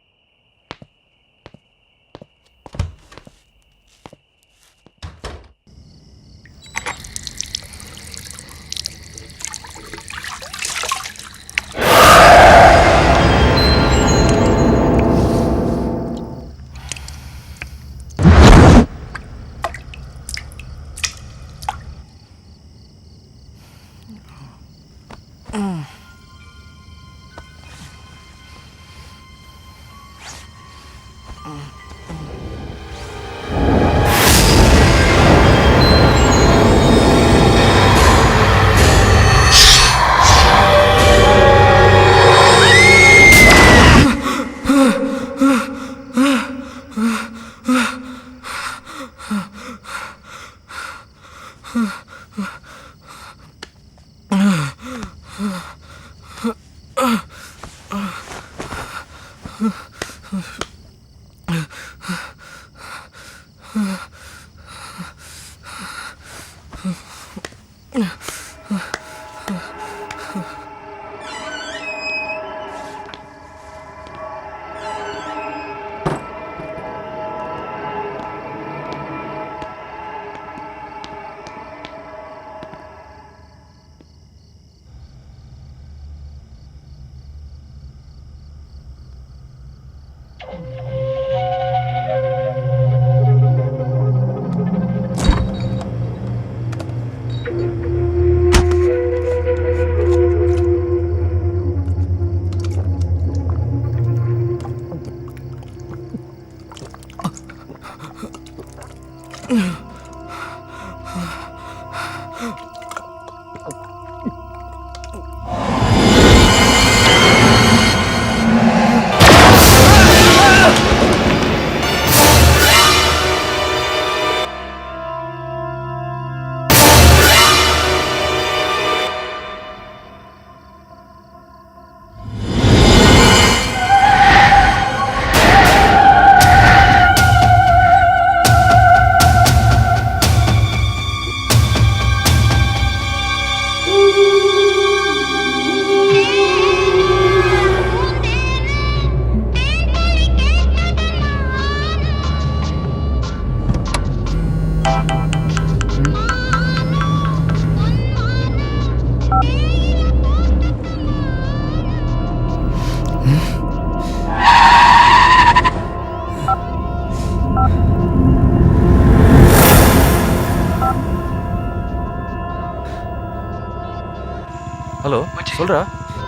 ஹலோ சொல்கிறா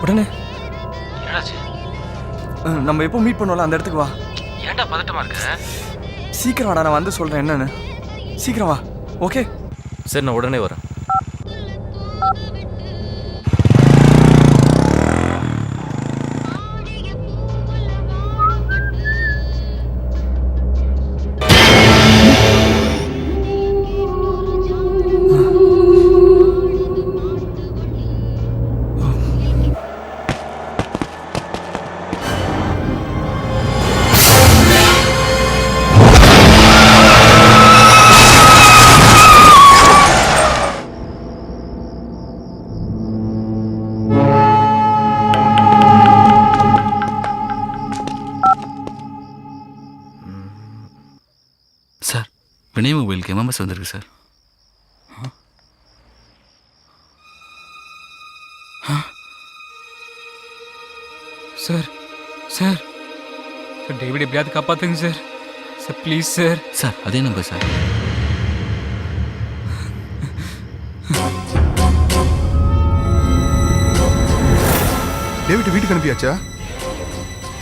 உடனே என்னாச்சு? நம்ம எப்போ மீட் பண்ணுவோம்ல அந்த இடத்துக்கு வா. ஏன்டா பதட்டமாக இருக்க? சீக்கிரம் வாடா, நான் வந்து சொல்கிறேன் என்னன்னு. சீக்கிரம் வா. ஓகே சரி, நான் உடனே வரேன். சார், வினய் மொபைலுக்கு எம்எம்எஸ் வந்திருக்கு sir. Sir sir sir David எப்படியாவது காப்பாற்றுங்க sir. Sir please sir. Sir அதே நம்பர் சார். டேவிட் வீட்டுக்கு அனுப்பியாச்சா?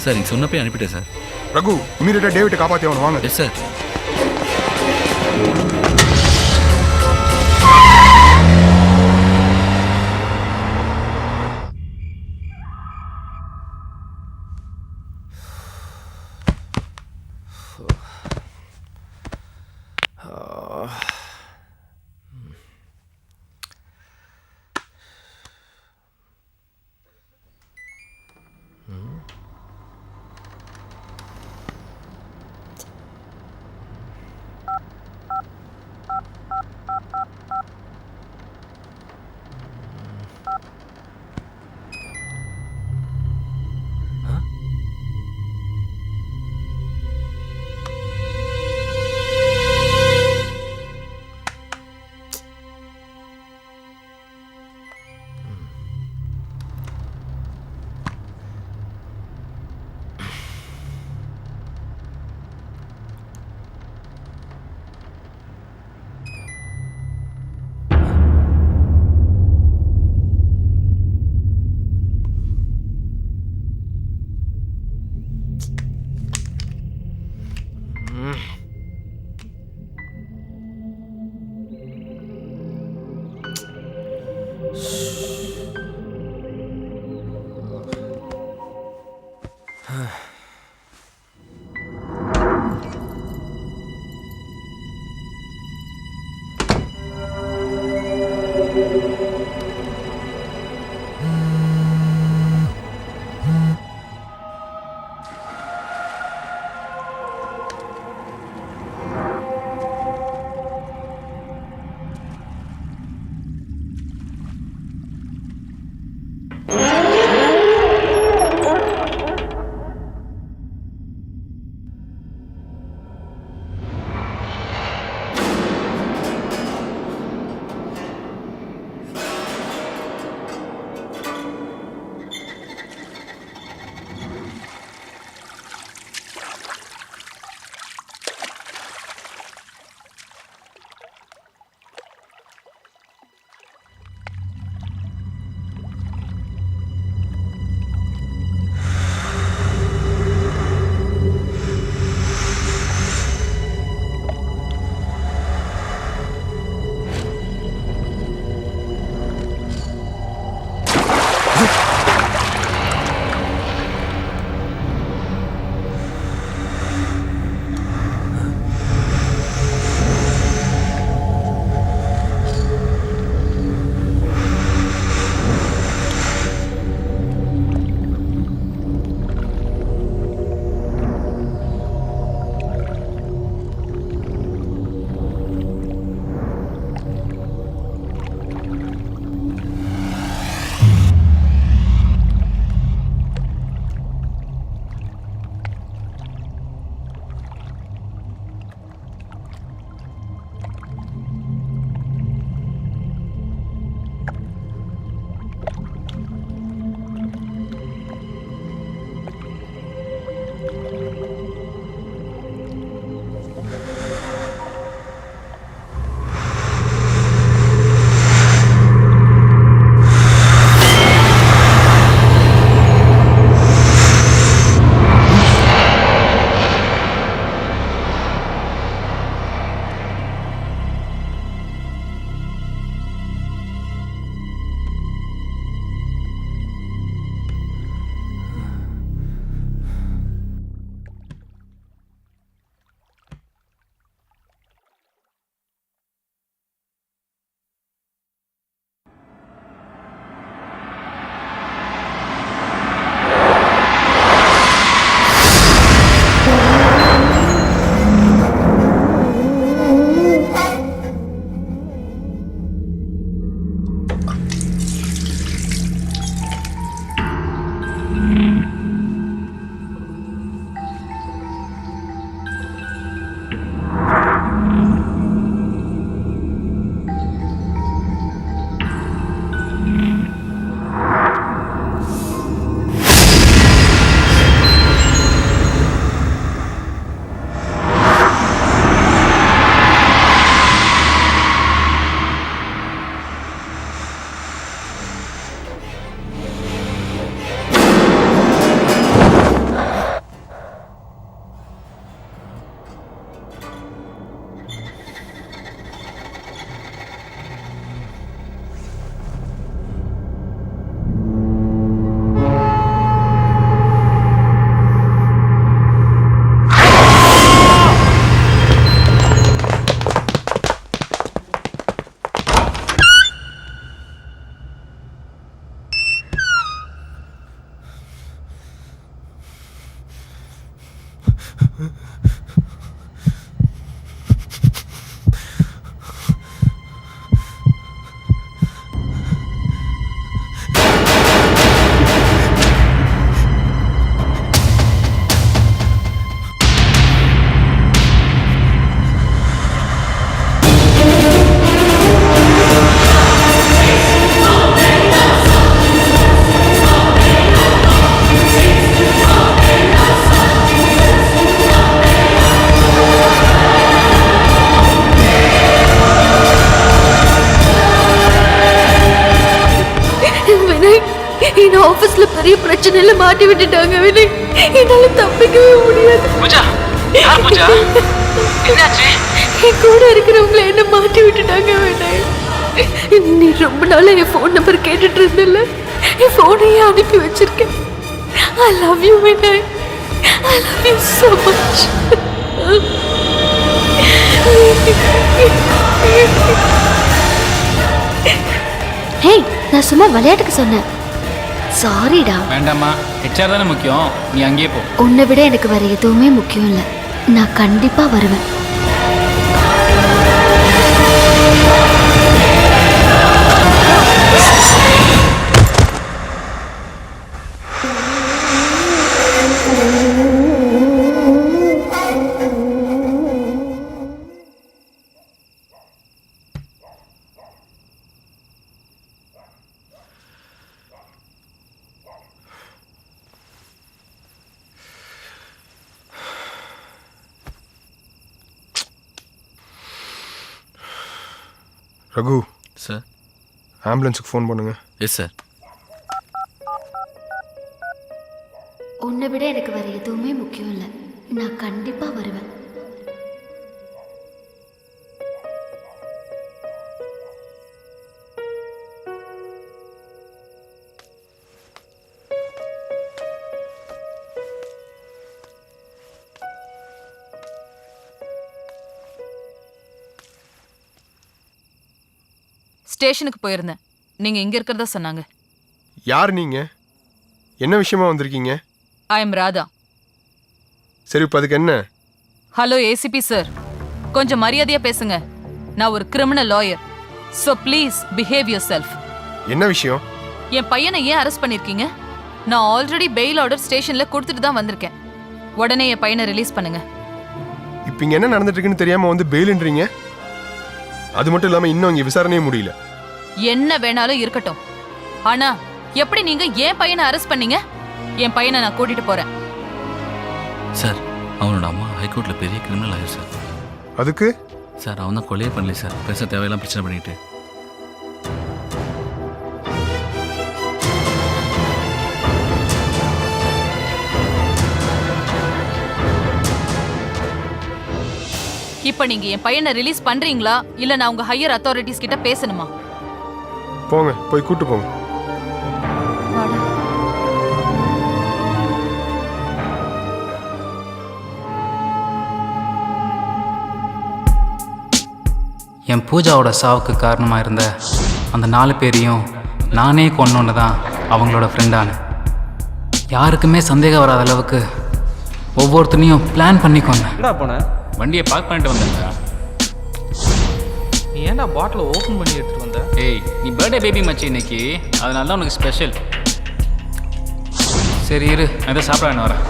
சார் நீங்கள் சொன்னப்பே அனுப்பிட்டேன் சார். ரகு, இமீடியட்டாக டேவிட்டை காப்பாற்றி அவனை வாங்க. Yes sir. என்ன ஆபீஸ்ல பெரிய பிரச்சனையில மாட்டி விட்டுட்டாங்க வினய். என்னால தப்பிக்கவே முடியாது. பூஜா, யார் பூஜா? என்னாச்சு? என் கூட இருக்கிறவங்களை என்ன மாட்டி விட்டுட்டாங்க வினய். நீ ரொம்ப நாளா என் ஃபோன் நம்பர் கேட்டுட்டு இருந்தல, என் ஃபோனையே அனுப்பி வச்சிருக்கேன். I love you Vinay. I love you so much. ஹே, நான் சும்மா விளையாட்டுக்கு சொன்னேன். சாரிடா. வேண்டாம்மா, ஹெச்ஆர் தானே முக்கியம். நீ அங்கேயே போ. உன்னை விட எனக்கு வேற எதுவுமே முக்கியம் இல்லை. நான் கண்டிப்பா வருவேன். ரகு சார், ஆம்புலன்ஸுக்கு ஃபோன் பண்ணுங்க. Yes sir. உன்னை விட எனக்கு வேற எதுவுமே முக்கியம் இல்லை. நான் கண்டிப்பா வருவேன். ஸ்டேஷனுக்கு போயிருந்தேன். நீங்க இங்க இருக்கிறதா சொன்னாங்க. யார் நீங்க? என்ன விஷயமா வந்திருக்கீங்க? I am Radha. சரி, இப்போ அதுக்கு என்ன? ஹலோ ஏசிபி சார், கொஞ்சம் மரியாதையா பேசுங்க. நான் ஒரு criminal lawyer. So please behave your self. என்ன விஷயம்? என் பையனை ஏன் அரெஸ்ட் பண்ணிருக்கீங்க? நான் ஆல்ரெடி பெயில் ஆர்டர் ஸ்டேஷன்ல கொடுத்துட்டு தான் வந்திருக்கேன். உடனே என் பையனை ரிலீஸ் பண்ணுங்க. இப்போ இங்கே என்ன நடந்துட்டு இருக்குன்னு தெரியாம வந்து பெயில்ன்றீங்க. அது மட்டும் இல்லாமல் இன்னும் இங்கே விசாரணையே முடியல. என்ன வேணாலும் இருக்கட்டும், ஆனா எப்படி நீங்க என் பையனை அரெஸ்ட் பண்ணீங்க? என் பையனை நான் கூட்டிட்டு போறேன். சார், அவனோட அம்மா ஹைகோர்ட்ல பெரிய கிரிமினல் ஆயிரு சார். அதுக்கு சார், அவன் தான் கொலையே பண்ணல சார். பெருசாக தேவையெல்லாம் பிரச்சனை பண்ணிட்டு. இப்ப நீங்க என் பையனை ரிலீஸ் பண்றீங்களா இல்ல நான் உங்க ஹையர் அத்தாரிட்டிஸ் கிட்ட பேசணுமா? போங்க, போய் கூட்டு போங்க. என் பூஜாவோட சாவுக்கு காரணமாக இருந்த அந்த 4 பேரையும் நானே கொன்னோன்னு தான் அவங்களோட ஃப்ரெண்டான. யாருக்குமே சந்தேகம் வராத அளவுக்கு ஒவ்வொருத்தனையும் பிளான் பண்ணி கொன்னேன். என்னடா போன? வண்டியை பார்க் பண்ணிட்டு வந்தேன்டா. நீ ஏன்டா பாட்டில் ஓப்பன் பண்ணி எடுத்துட்டு வந்த? ஏய், நீ பர்த்டே பேபி மச்சி இன்னைக்கு, அதனால தான் உனக்கு ஸ்பெஷல். சரி இரு, நான் எதை சாப்பிட வேணும் வரேன்.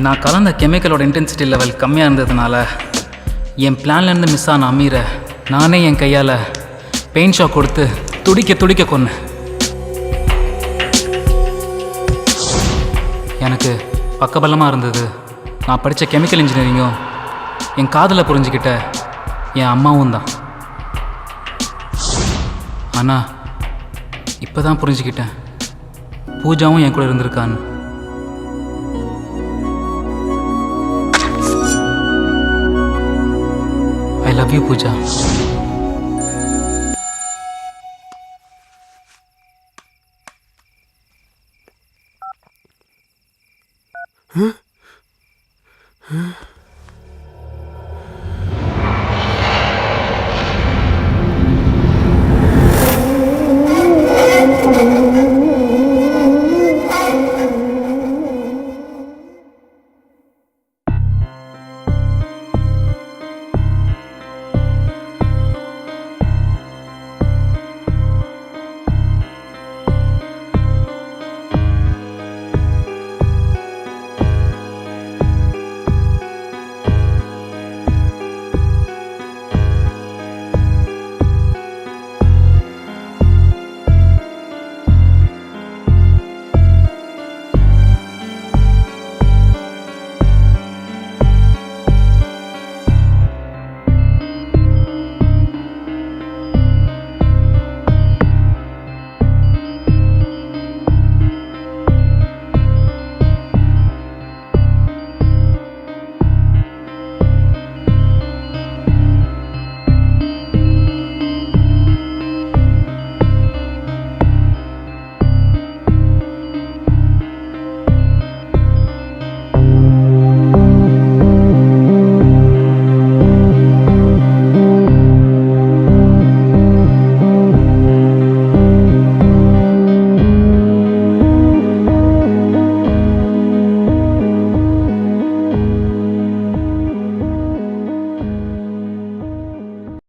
நான் கலந்த கெமிக்கலோட இன்டென்சிட்டி லெவல் கம்மியாக இருந்ததுனால என் பிளான்லேருந்து மிஸ் ஆன அமீரை நானே என் கையால் பெயின் ஷாக் கொடுத்து துடிக்க கொன்னேன். எனக்கு பக்கபலமாக இருந்தது நான் படித்த கெமிக்கல் இன்ஜினியரிங்கும் என் காதில் புரிஞ்சுக்கிட்ட என் அம்மாவும் தான். ஆனால் இப்போ தான் புரிஞ்சுக்கிட்டேன் பூஜாவும் என் கூட இருந்திருக்கான்னு. I love you, Pooja. Huh?